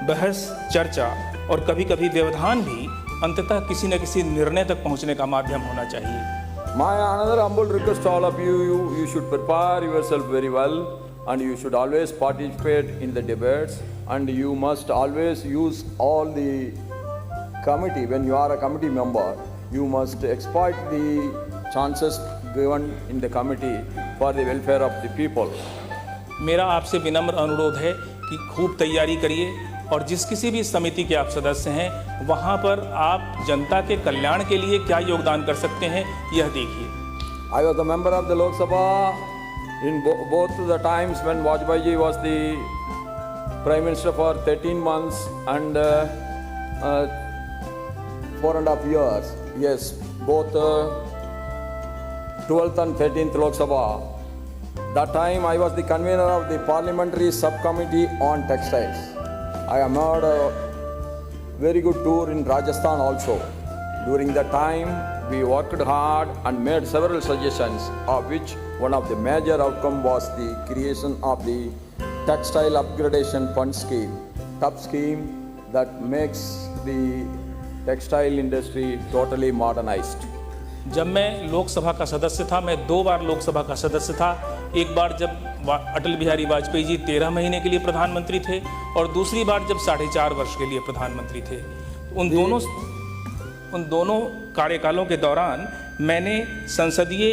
बहस, चर्चा और कभी-कभी व्यवधान भी अंततः किसी न किसी निर्णय तक पहुँचने का माध्यम होना चाहिए। My another humble request to all of you, you should prepare yourself very well and you should always participate in the debates, and you must always use all the committee. When you are a committee member, you must exploit the chances given in the committee for the welfare of the people. मेरा आपसे विनम्र अनुरोध है कि खूब तैयारी करिए और जिस किसी भी समिति के आप सदस्य हैं वहाँ पर आप जनता के कल्याण के लिए क्या योगदान कर सकते हैं यह देखिए। I was a member of the Lok Sabha in both the times when Vajpayee ji was the Prime Minister for 13 months and 4.5 years. Yes, both 12th and 13th Lok Sabha. That time I was the convener of the Parliamentary Subcommittee on Textiles. I have made a very good tour in Rajasthan also. During that time, we worked hard and made several suggestions, of which one of the major outcome was the creation of the Textile Upgradation Fund Scheme, TUP scheme that makes the textile industry totally modernized. जब मैं लोकसभा का सदस्य था, मैं 2 बार लोकसभा का सदस्य था। एक बार जब अटल बिहारी वाजपेयी जी 13 महीने के लिए प्रधानमंत्री थे और दूसरी बार जब 4.5 वर्ष के लिए प्रधानमंत्री थे। उन दोनों कार्यकालों के दौरान मैंने संसदीय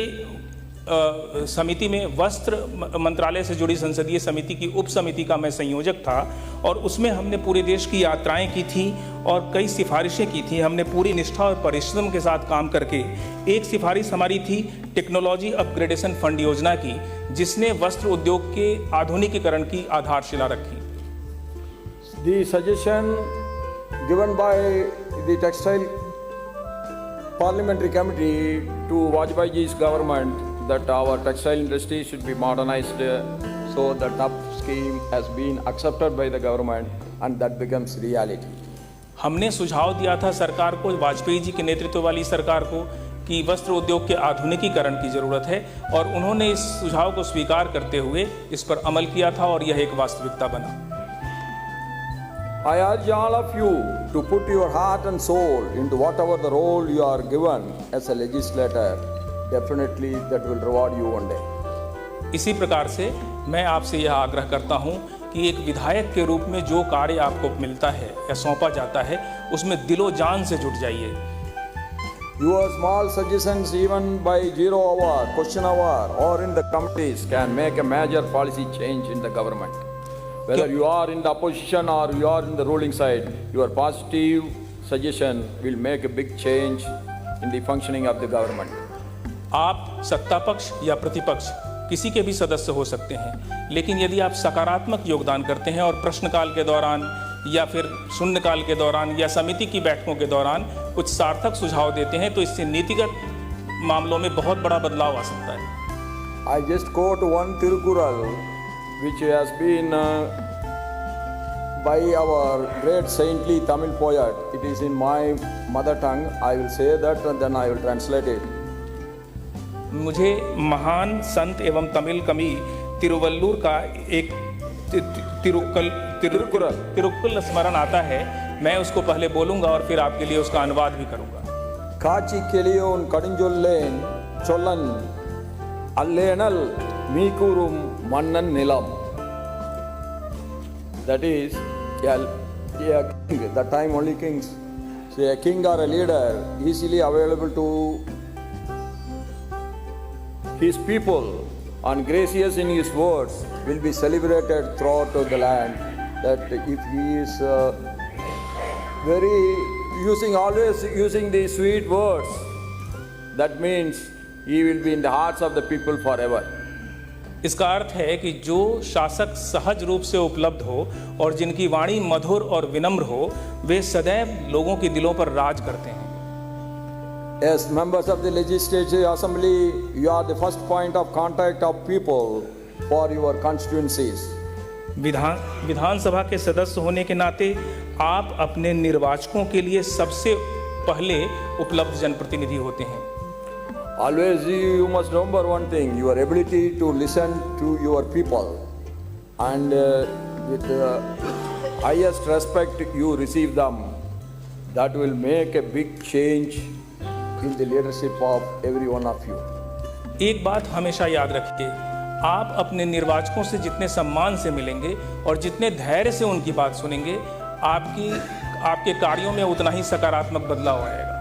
समिति में वस्त्र मंत्रालय से जुड़ी संसदीय समिति की उप समिति का मैं संयोजक था और उसमें हमने पूरे देश की यात्राएं की थी और कई सिफारिशें की थी। हमने पूरी निष्ठा और परिश्रम के साथ काम करके एक सिफारिश हमारी थी टेक्नोलॉजी अपग्रेडेशन फंड योजना की, जिसने वस्त्र उद्योग के आधुनिकीकरण की आधारशिला रखी। The suggestion given by the Textile Parliamentary Committee to Vajpayee ji's government that our textile industry should be modernized, so the TUP scheme has been accepted by the government and that becomes reality. हमने सुझाव दिया था सरकार को, वाजपेयी जी के नेतृत्व वाली सरकार को, कि वस्त्र उद्योग के आधुनिकीकरण की जरूरत है और उन्होंने इस सुझाव को स्वीकार करते हुए इस पर अमल किया था और यह एक वास्तविकता बना। I urge all of you to put your heart and soul into whatever the role you are given as a legislator. Definitely that will reward you one day. इसी प्रकार से मैं आपसे यह आग्रह करता हूं कि एक विधायक के रूप में जो कार्य आपको मिलता है या सौंपा जाता है उसमें दिलो जान से जुट जाइए। Your small suggestions even by 0 hour, question hour or in the committees can make a major policy change in the government. Whether you are in the opposition or you are in the ruling side, your positive suggestion will make a big change in the functioning of the government. आप सत्ता पक्ष या प्रतिपक्ष किसी के भी सदस्य हो सकते हैं, लेकिन यदि आप सकारात्मक योगदान करते हैं और प्रश्नकाल के दौरान या फिर शून्यकाल के दौरान या समिति की बैठकों के दौरान कुछ सार्थक सुझाव देते हैं तो इससे नीतिगत मामलों में बहुत बड़ा बदलाव आ सकता है। I just quote one Tirukural which has been by our great saintly Tamil poet. It is in my mother tongue. I will say that and then I will translate it. मुझे महान संत एवं तमिल कवि तिरुवल्लूर का एक तिरुक्कुल स्मरण आता है। मैं उसको पहले बोलूंगा और फिर आपके लिए उसका अनुवाद भी करूंगा। काची केलियोन कडिंजोल्लेन Cholan अल्लेनल मीकुरुम Mannan Nilam. That is, that time only kings. So a king or a leader easily available to his people and gracious in his words will be celebrated throughout the land. That if he is always using the sweet words, that means he will be in the hearts of the people forever. इसका अर्थ है कि जो शासक सहज रूप से उपलब्ध हो और जिनकी वाणी मधुर और विनम्र हो, वे सदैव लोगों के दिलों पर राज करते हैं। As members of the Legislative Assembly, you are the first point of contact of people for your constituencies. विधानसभा के सदस्य होने के नाते आप अपने निर्वाचकों के लिए सबसे पहले उपलब्ध जनप्रतिनिधि होते हैं। Always you must remember one thing, your ability to listen to your people and with the highest respect you receive them, that will make a big change in the leadership of every one of you. एक बात हमेशा याद रखिए, आप अपने निर्वाचकों से जितने सम्मान से मिलेंगे और जितने धैर्य से उनकी बात सुनेंगे, आपके कार्यों में उतना ही सकारात्मक बदलाव आएगा।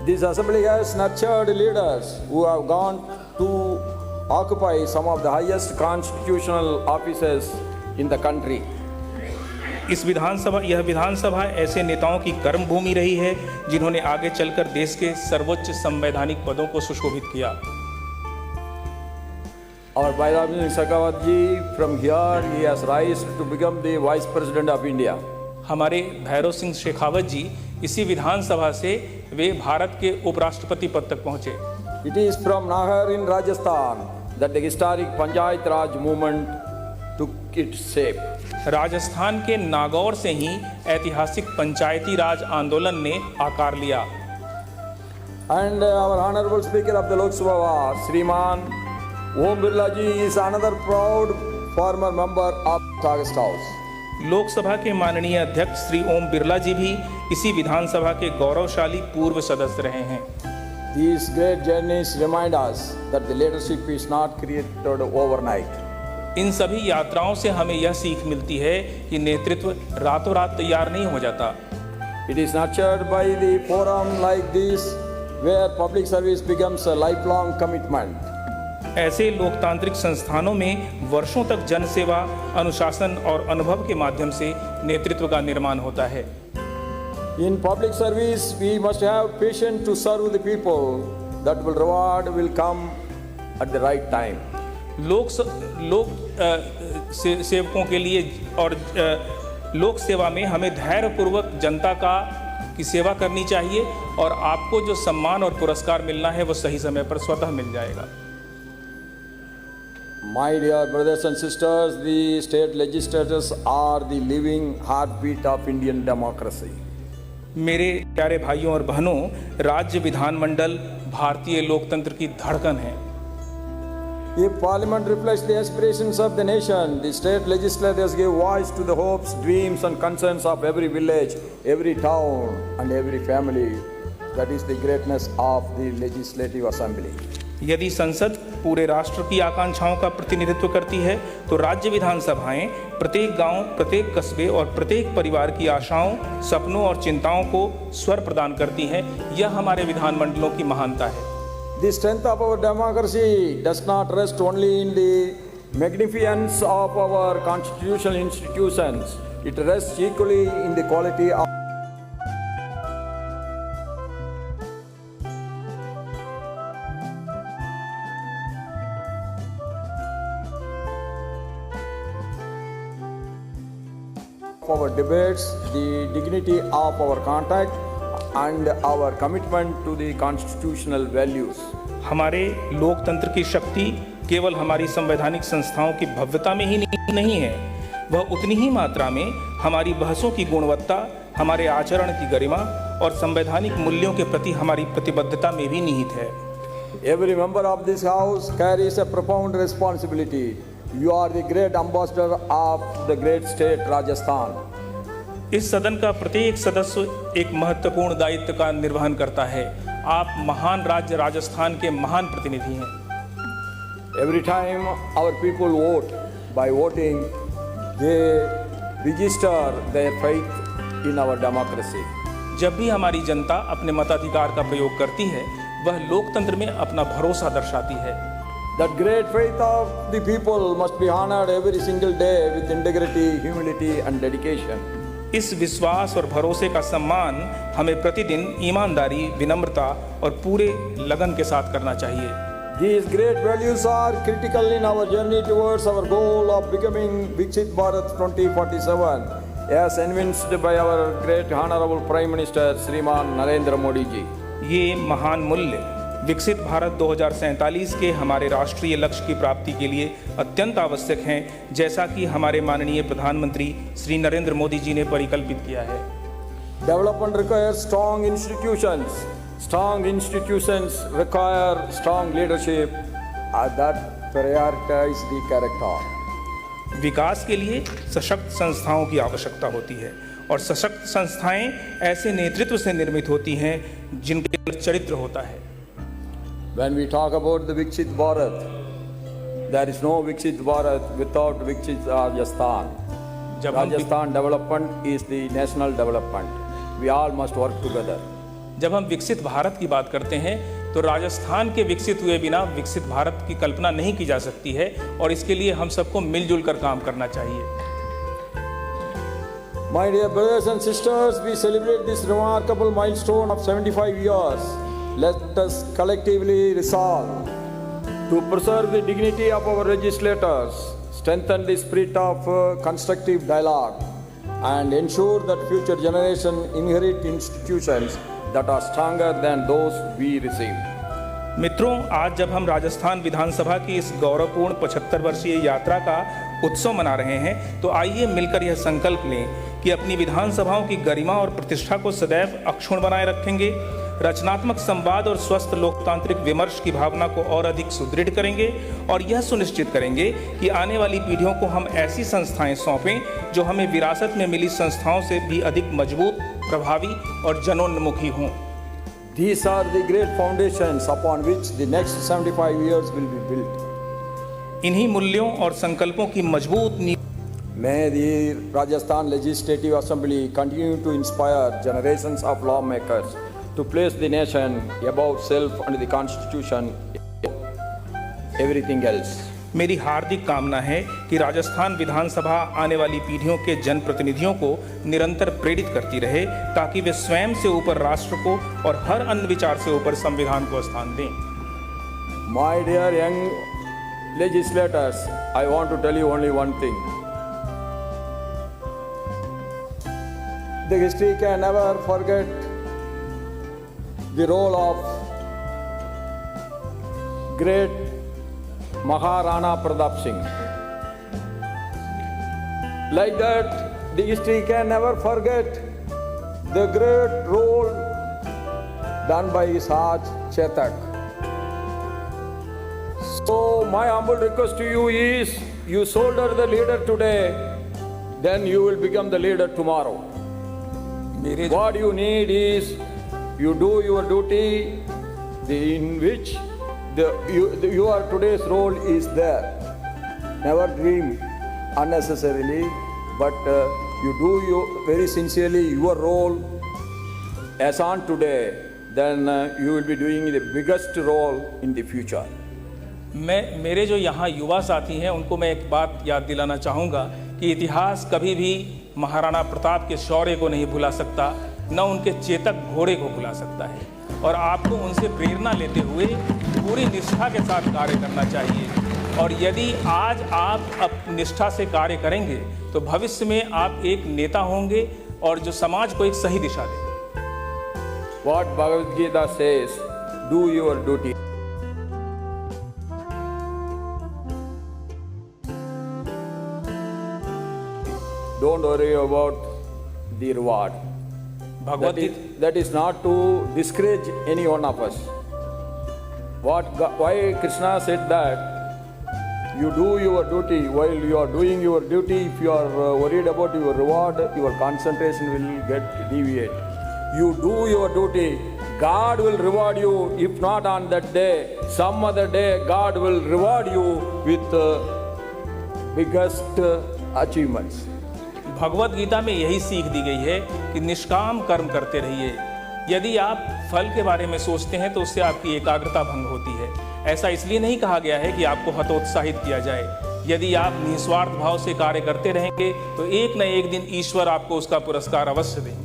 This assembly has nurtured leaders who have gone to occupy some of the highest constitutional offices in the country. यह विधानसभा ऐसे नेताओं की कर्म भूमि रही है जिन्होंने आगे चलकर देश के सर्वोच्च संवैधानिक पदों को सुशोभित किया। Our Bhairav Singh Shekhawat ji, from here he has risen to become the Vice President of India. हमारे भैरव सिंह शेखावत जी इसी विधानसभा से वे भारत के उपराष्ट्रपति पद तक पहुंचे। It is from Nahar in Rajasthan that the historic Panchayat Raj movement took its shape. Rajasthan के नागौर से ही ऐतिहासिक पंचायती राज आंदोलन ने आकार लिया। And our Honorable Speaker of the Lok Sabha, Shriman Om Birla ji, is another proud former member of August House. Lok Sabha के माननीय अध्यक्ष श्री ओम बिरला जी भी इसी विधानसभा के गौरवशाली पूर्व सदस्य रहे हैं। These great journeys remind us that the leadership is not created overnight. इन सभी यात्राओं से हमें यह सीख मिलती है कि नेतृत्व रातों रात तैयार नहीं हो जाता। It is nurtured by the forum like this, where public service becomes a lifelong commitment. ऐसे लोकतांत्रिक संस्थानों में वर्षों तक जनसेवा, अनुशासन और अनुभव के माध्यम से नेतृत्व का निर्माण होता है। In public service, we must have patience to serve the people. That will reward will come at the right time. सेवकों के लिए और लोक सेवा में हमें धैर्यपूर्वक जनता की सेवा करनी चाहिए और आपको जो सम्मान और पुरस्कार मिलना है वो सही समय पर स्वतः मिल जाएगा। My dear brothers and sisters, the state legislators are the living heartbeat of Indian democracy. मेरे प्यारे भाइयों और बहनों, राज्य विधानमंडल भारतीय लोकतंत्र की धड़कन है। If Parliament reflects the aspirations of the nation, the state legislators give voice to the hopes, dreams and concerns of every village, every town and every family. That is the greatness of the Legislative Assembly. यदि संसद पूरे राष्ट्र की आकांक्षाओं का प्रतिनिधित्व करती है तो राज्य विधानसभाएं प्रत्येक गांव, प्रत्येक कस्बे और प्रत्येक परिवार की आशाओं, सपनों और चिंताओं को स्वर प्रदान करती हैं। यह हमारे विधानमंडलों की महानता है। The strength of our democracy does not rest only in the magnificence of our constitutional institutions. It rests equally in the quality of our debates, the dignity of our contact and our commitment to the constitutional values. हमारे लोकतंत्र की शक्ति केवल हमारी संवैधानिक संस्थाओं की भव्यता में ही नहीं है, वह उतनी ही मात्रा में हमारी बहसों की गुणवत्ता, हमारे आचरण की गरिमा और संवैधानिक मूल्यों के प्रति हमारी प्रतिबद्धता में भी निहित है। Every member of this house carries a profound responsibility. You are the great ambassador of the great state Rajasthan. इस सदन का प्रत्येक सदस्य एक महत्वपूर्ण दायित्व का निर्वहन करता है। आप महान राज्य राजस्थान के महान प्रतिनिधि हैं। Every time our people vote, by voting, they register their faith in our democracy. जब भी हमारी जनता अपने मताधिकार का प्रयोग करती है, वह लोकतंत्र में अपना भरोसा दर्शाती है। That great faith of the people must be honored every single day with integrity, humility and dedication. इस विश्वास और भरोसे का सम्मान हमें प्रतिदिन ईमानदारी, विनम्रता और पूरे लगन के साथ करना चाहिए। These great values are critical in our journey towards our goal of becoming Viksit Bharat 2047, as evinced by our great honorable Prime Minister Shriman Narendra Modi ji. ये महान मूल्य विकसित भारत 2047 के हमारे राष्ट्रीय लक्ष्य की प्राप्ति के लिए अत्यंत आवश्यक हैं, जैसा कि हमारे माननीय प्रधानमंत्री श्री नरेंद्र मोदी जी ने परिकल्पित किया है। Development requires strong institutions. Strong institutions require strong leadership that prioritize the character. विकास के लिए सशक्त संस्थाओं की आवश्यकता होती है और सशक्त संस्थाएं ऐसे नेतृत्व से निर्मित होती हैं जिनके चरित्र होता है। When we talk about the Viksit Bharat, There is no Viksit Bharat without Viksit Rajasthan. जब हम Rajasthan development is the national development. We all must work together. जब हम विकसित भारत की बात करते हैं तो राजस्थान के विकसित हुए बिना विकसित भारत की कल्पना नहीं की जा सकती है और इसके लिए हम सबको मिलजुल कर काम करना चाहिए। My dear brothers and sisters, we celebrate this remarkable milestone of 75 years. Let us collectively resolve to preserve the dignity of our legislators, strengthen the spirit of constructive dialogue, and ensure that future generations inherit institutions that are stronger than those we received. मित्रों, आज जब हम राजस्थान विधानसभा की इस गौरवपूर्ण 75 वर्षीय यात्रा का उत्सव मना रहे हैं तो आइए मिलकर यह संकल्प लें कि अपनी विधानसभाओं की गरिमा और प्रतिष्ठा को सदैव अक्षुण्ण बनाए रखेंगे, रचनात्मक संवाद और स्वस्थ लोकतांत्रिक विमर्श की भावना को और अधिक सुदृढ़ करेंगे और यह सुनिश्चित करेंगे कि आने वाली पीढ़ियों को हम ऐसी संस्थाएं सौंपें जो हमें विरासत में मिली संस्थाओं से भी अधिक मजबूत, प्रभावी और जनोन्मुखी हों। These are the great foundations upon which the next 75 years will be built. इन्हीं मूल्यों और संकल्पों की मजबूत नींव May the Rajasthan Legislative Assembly continue to inspire generations of lawmakers to place the nation above self and the constitution, everything else. मेरी हार्दिक कामना है कि राजस्थान विधानसभा आने वाली पीढ़ियों के जनप्रतिनिधियों को निरंतर प्रेरित करती रहे ताकि वे स्वयं से ऊपर राष्ट्र को और हर अन्य विचार से ऊपर संविधान को स्थान दें। My dear young legislators, I want to tell you only one thing. The history can never forget the role of great Maharana Pratap Singh. Like that, the history can never forget the great role done by Saj Chetak. So my humble request to you is, you shoulder the leader today, then you will become the leader tomorrow. What you need is, you do your duty in which your today's role is there. Never dream unnecessarily, but you do very sincerely your role as on today, then you will be doing the biggest role in the future. मेरे जो यहाँ युवा साथी हैं उनको मैं एक बात याद दिलाना चाहूँगा कि इतिहास कभी भी महाराणा प्रताप के शौर्य को नहीं भुला सकता, न उनके चेतक घोड़े को भुला सकता है और आपको उनसे प्रेरणा लेते हुए पूरी निष्ठा के साथ कार्य करना चाहिए। और यदि आज आप निष्ठा से कार्य करेंगे तो भविष्य में आप एक नेता होंगे और जो समाज को एक सही दिशा देंगे। What Bhagavad Gita says, do your duty. Don't worry about the reward. That is not to discourage any one of us. Why Krishna said that you do your duty. While you are doing your duty, if you are worried about your reward, your concentration will get deviate. You do your duty, God will reward you. If not on that day, some other day, God will reward you with biggest achievements. Bhagavad Gita में यही सीख दी गई है कि निष्काम कर्म करते रहिए। यदि आप फल के बारे में सोचते हैं तो उससे आपकी एकाग्रता भंग होती है। ऐसा इसलिए नहीं कहा गया है कि आपको हतोत्साहित किया जाए। यदि आप निस्वार्थ भाव से कार्य करते रहेंगे तो एक न एक दिन ईश्वर आपको उसका पुरस्कार अवश्य देंगे।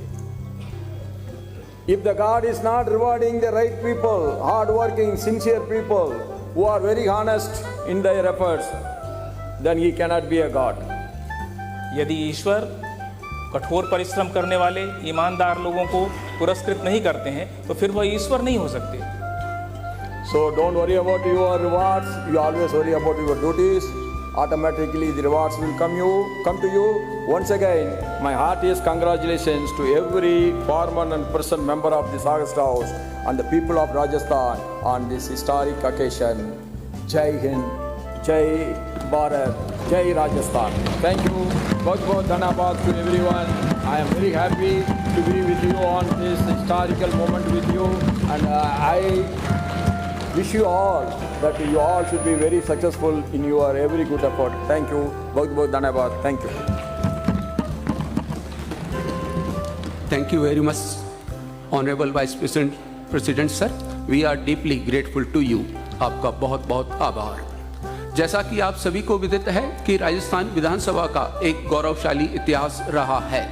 If the God is not rewarding the right people, hard-working, sincere people who are very honest in their efforts, then He cannot be a God. यदि ईश्वर कठोर परिश्रम करने वाले ईमानदार लोगों को पुरस्कृत नहीं करते हैं तो फिर वह ईश्वर नहीं हो सकते। So don't worry about your rewards. You always worry about your duties. Automatically the rewards will come to you. Once again, my heartiest congratulations to every former and present member of this August House and the people of Rajasthan on this historic occasion. Jai Hind, Jai Bharat, Jai Rajasthan. Thank you. Bahut dhanapad to everyone. I am very happy to be with you on this historical moment with you, and I wish you all that you all should be very successful in your every good effort. Thank you. बहुत बहुत धन्यवाद. Thank you. Thank you very much, Honorable Vice President sir. We are deeply grateful to you. आपका बहुत बहुत आभार. जैसा कि आप सभी को विदित है कि राजस्थान विधानसभा का एक गौरवशाली इतिहास रहा है.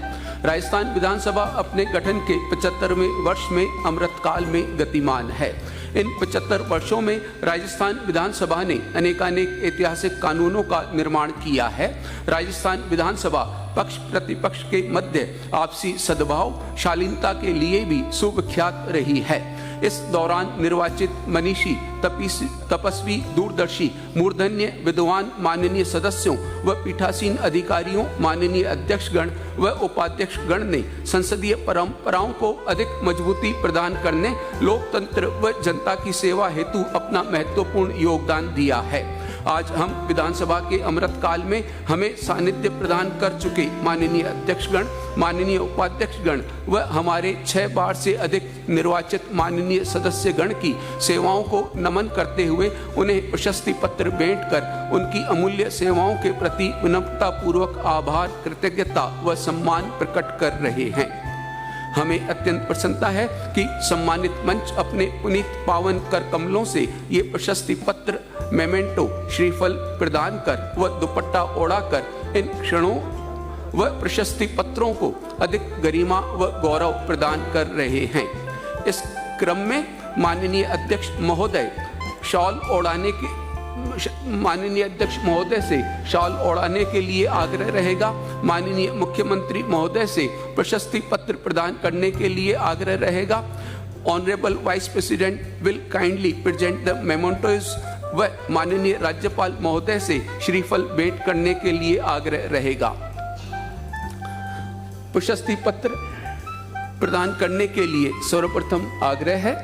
राजस्थान विधानसभा अपने गठन के 75वें वर्ष में अमृतकाल में गतिमान है. इन 75 वर्षों में राजस्थान विधानसभा ने अनेकानेक ऐतिहासिक कानूनों का निर्माण किया है. राजस्थान विधानसभा पक्ष प्रतिपक्ष के मध्य आपसी सद्भाव शालीनता के लिए भी सुविख्यात रही है. इस दौरान निर्वाचित मनीषी तपस्वी दूरदर्शी मूर्धन्य विद्वान माननीय सदस्यों व पीठासीन अधिकारियों माननीय अध्यक्षगण व उपाध्यक्षगण ने संसदीय परंपराओं को अधिक मजबूती प्रदान करने लोकतंत्र व जनता की सेवा हेतु अपना महत्वपूर्ण योगदान दिया है. आज हम विधानसभा के अमृतकाल में हमें सानिध्य प्रदान कर चुके माननीय अध्यक्षगण माननीय उपाध्यक्षगण व हमारे 6 बार से अधिक निर्वाचित माननीय सदस्यगण की सेवाओं को नमन करते हुए उन्हें प्रशस्ति पत्र भेंट कर उनकी अमूल्य सेवाओं के प्रति विनम्रता पूर्वक आभार कृतज्ञता व सम्मान प्रकट कर रहे हैं. हमें अत्यंत प्रसन्नता है कि सम्मानित मंच अपने पुनीत पावन कर कमलों से ये प्रशस्ति पत्र मेमेंटो श्रीफल प्रदान कर व दुपट्टा ओढ़ाकर इन क्षणों व प्रशस्ति पत्रों को अधिक गरिमा व गौरव प्रदान कर रहे हैं. इस क्रम में माननीय अध्यक्ष महोदय से शॉल ओढ़ाने के लिए आग्रह रहेगा. माननीय मुख्यमंत्री महोदय से प्रशस्ति पत्र प्रदान करने के लिए आग्रह रहेगा. Honourable vice president will kindly present the mementos व माननीय राज्यपाल महोदय से श्रीफल भेंट करने के लिए आग्रह रहेगा. प्रशस्ति पत्र प्रदान करने के लिए सर्वप्रथम आग्रह है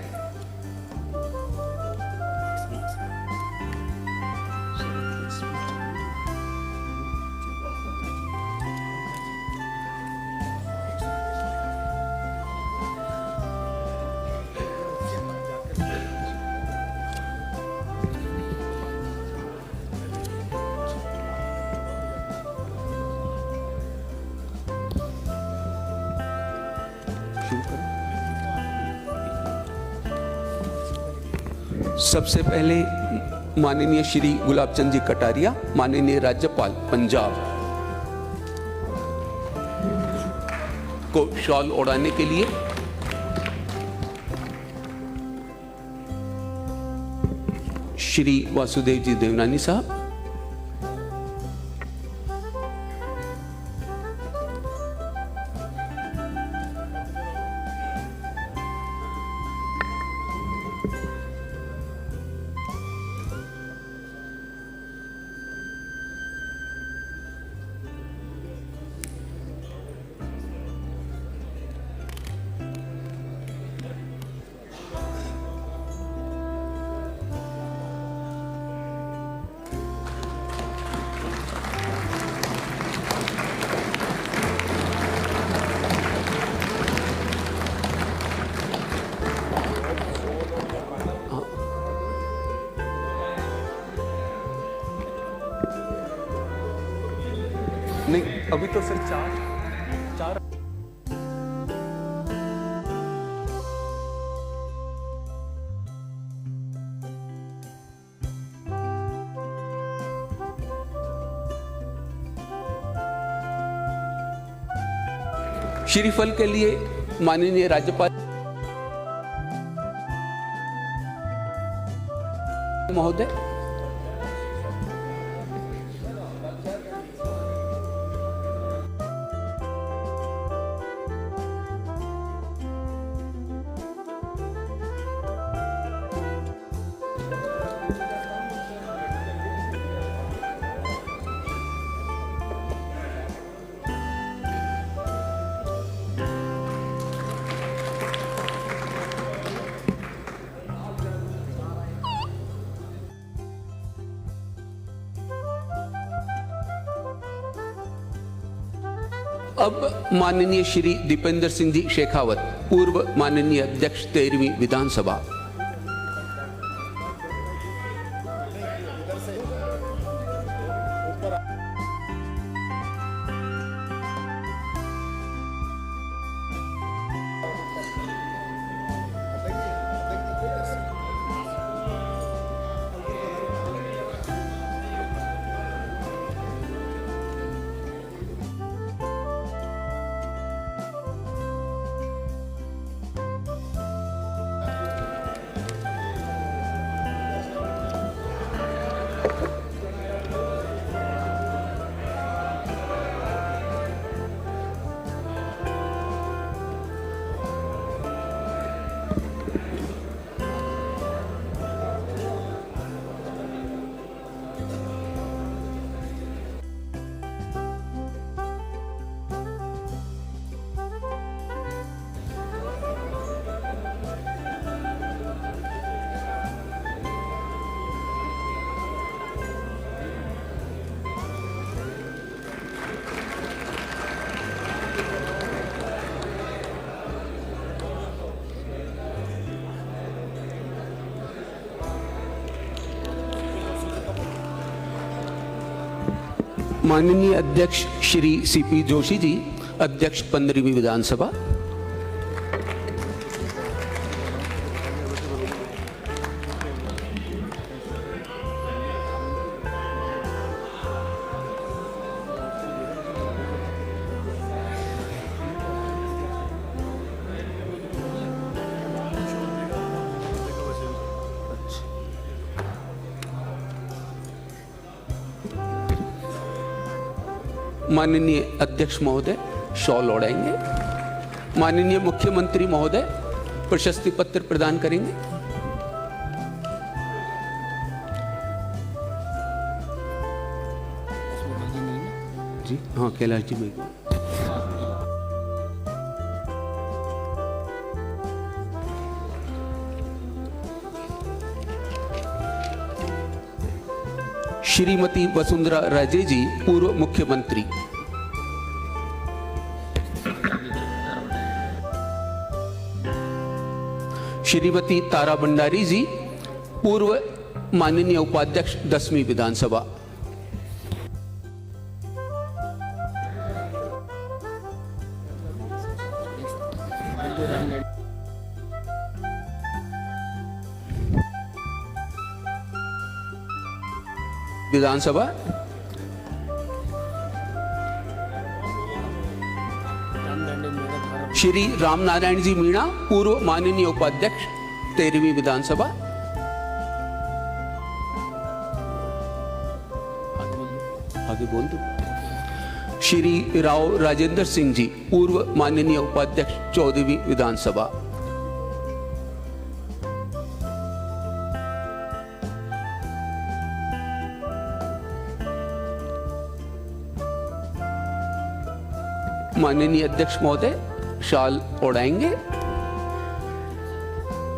सबसे पहले माननीय श्री गुलाब चंद जी कटारिया माननीय राज्यपाल पंजाब को शॉल ओढ़ाने के लिए श्री वासुदेव जी देवनानी साहब नहीं अभी तो सिर्फ चार श्रीफल के लिए माननीय राज्यपाल महोदय अब माननीय श्री दीपेंद्र सिंह जी शेखावत पूर्व माननीय अध्यक्ष 13वीं विधानसभा माननीय अध्यक्ष श्री सीपी जोशी जी, अध्यक्ष 15वीं विधानसभा। माननीय अध्यक्ष महोदय शॉल ओढ़ाएंगे। माननीय मुख्यमंत्री महोदय प्रशस्ति पत्र प्रदान करेंगे। जी हाँ, कैलाश जी में श्रीमती वसुंधरा राजे जी, पूर्व मुख्यमंत्री। श्रीमती तारा भंडारी जी, पूर्व माननीय उपाध्यक्ष 10वीं विधानसभा। विधानसभा श्री रामनारायण जी मीणा, पूर्व माननीय उपाध्यक्ष 13वीं विधानसभा। आगे बोल दो। श्री राव राजेंद्र सिंह जी, पूर्व माननीय उपाध्यक्ष 14वीं विधानसभा। माननीय अध्यक्ष महोदय शाल ओढ़ाएंगे।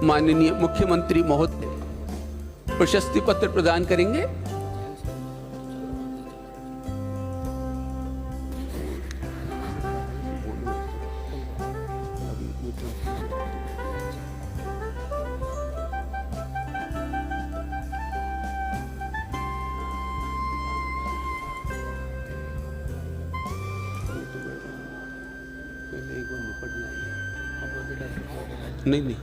माननीय मुख्यमंत्री महोदय प्रशस्ति पत्र प्रदान करेंगे। नहीं नहीं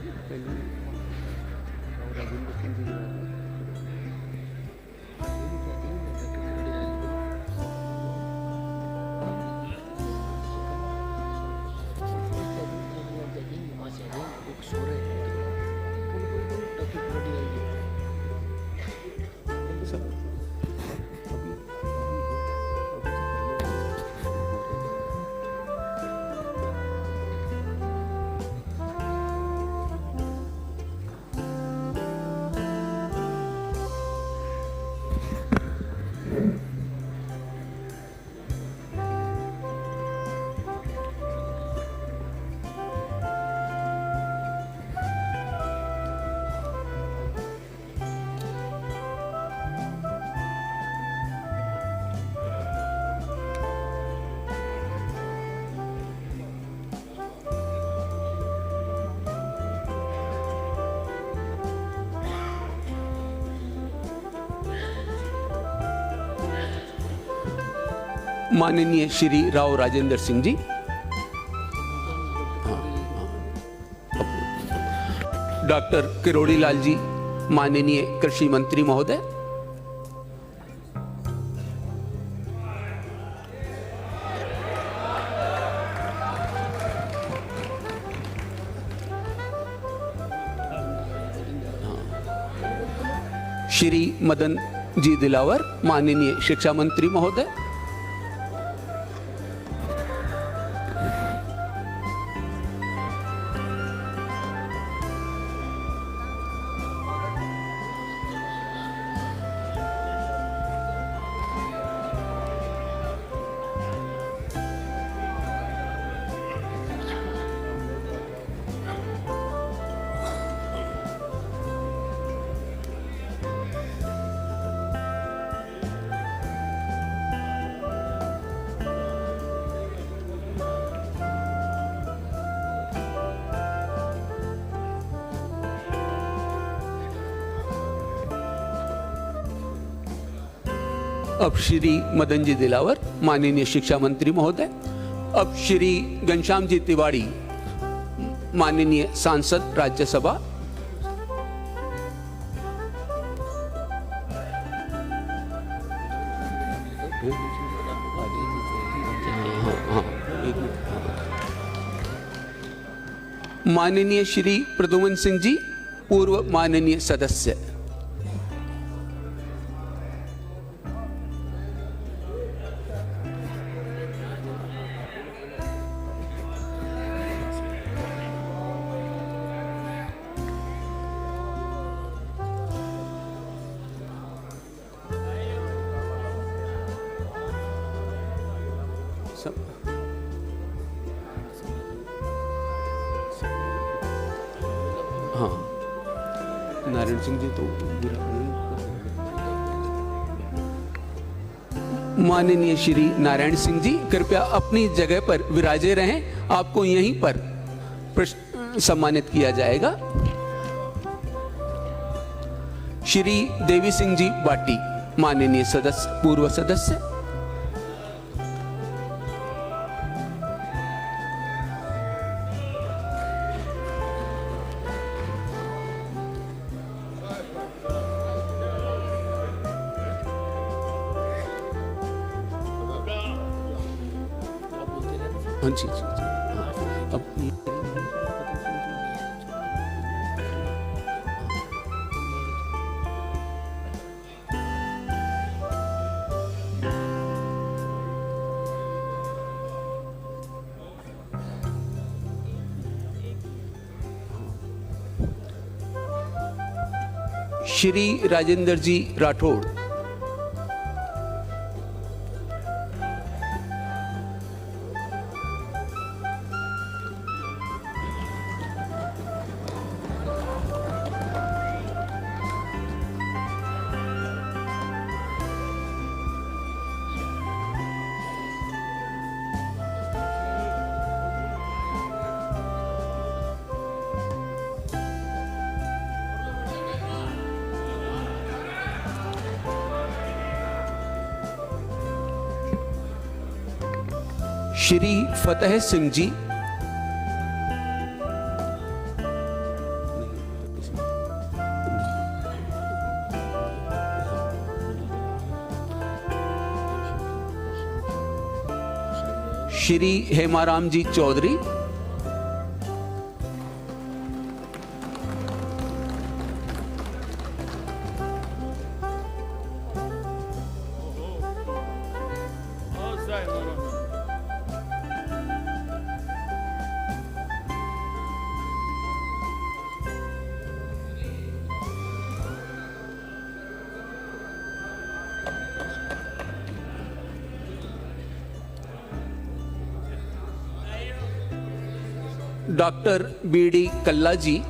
माननीय श्री राव राजेंद्र सिंह जी, डॉक्टर किरोड़ी लाल जी, माननीय कृषि मंत्री महोदय, श्री मदन जी दिलावर, माननीय शिक्षा मंत्री महोदय, अब श्री मदन जी दिलावर, माननीय शिक्षा मंत्री महोदय, अब श्री घनश्याम जी तिवाड़ी, माननीय सांसद राज्यसभा, माननीय श्री प्रद्युमन सिंह जी, पूर्व माननीय सदस्य, हाँ, नारायण सिंह जी तो माननीय श्री नारायण सिंह जी, कृपया अपनी जगह पर विराजे रहें, आपको यहीं पर सम्मानित किया जाएगा। श्री देवी सिंह जी बाटी, माननीय सदस्य, पूर्व सदस्य, हाँ जी, अब श्री राजेंद्र जी राठौड़, श्री फतेह सिंह जी, श्री हेमाराम जी चौधरी, डॉक्टर बीडी कल्ला जी,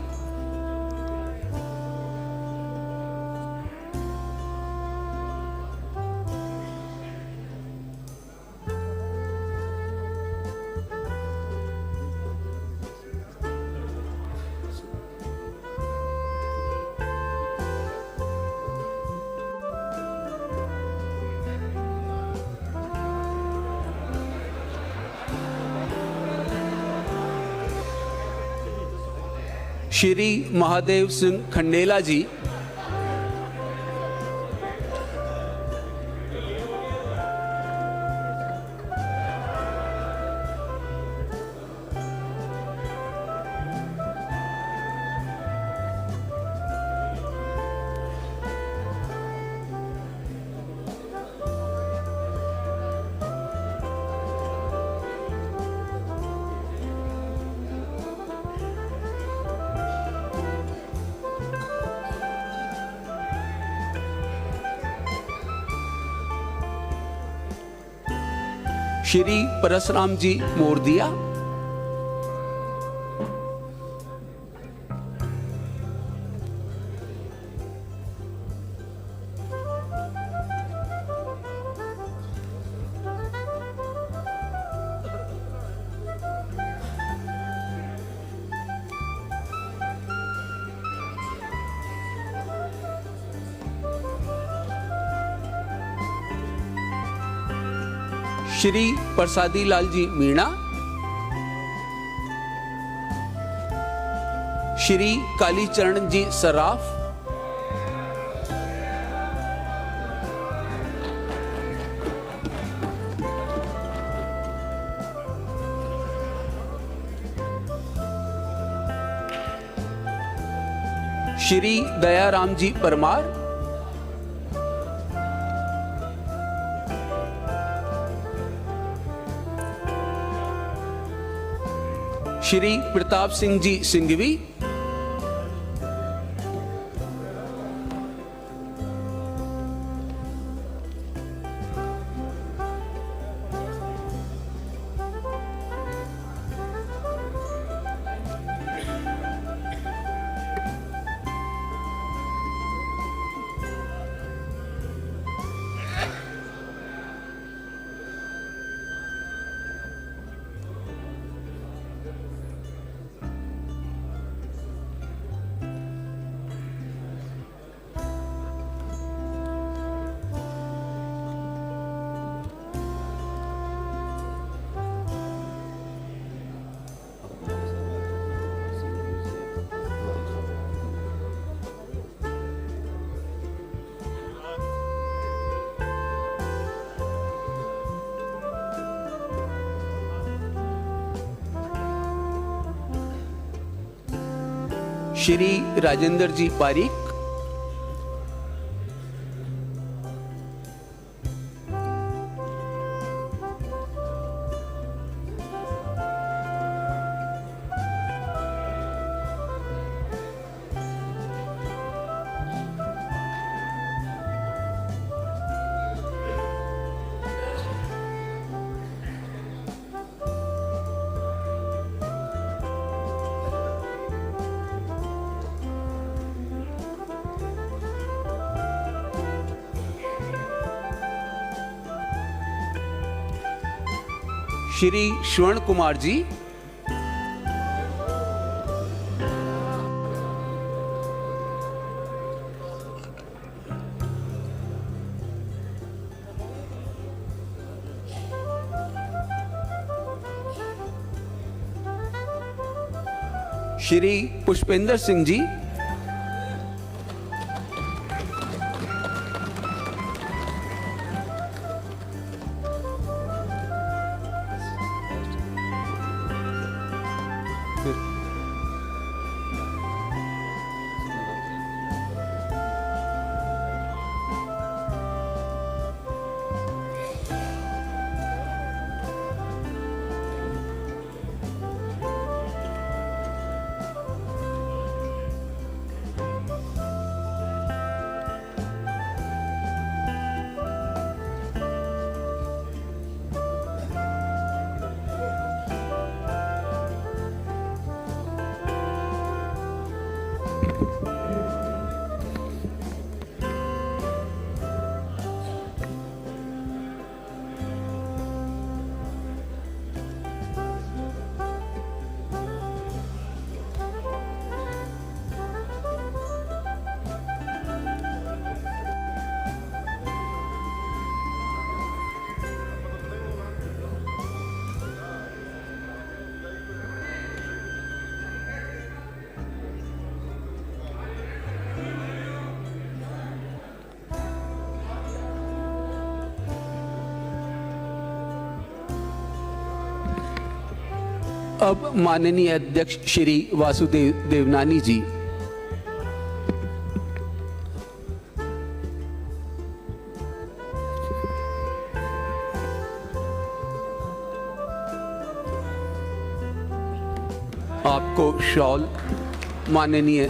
श्री महादेव सिंह खंडेला जी, श्री परसराम जी मोरदिया, श्री प्रसादी लाल जी मीणा, श्री कालीचरण जी सराफ, श्री दयाराम जी परमार, श्री प्रताप सिंह जी सिंघवी, श्री राजेंद्र जी पारीक, श्री श्रवण कुमार जी, श्री पुष्पेंद्र सिंह जी, अब माननीय अध्यक्ष श्री वासुदेव देवनानी जी। आपको शॉल माननीय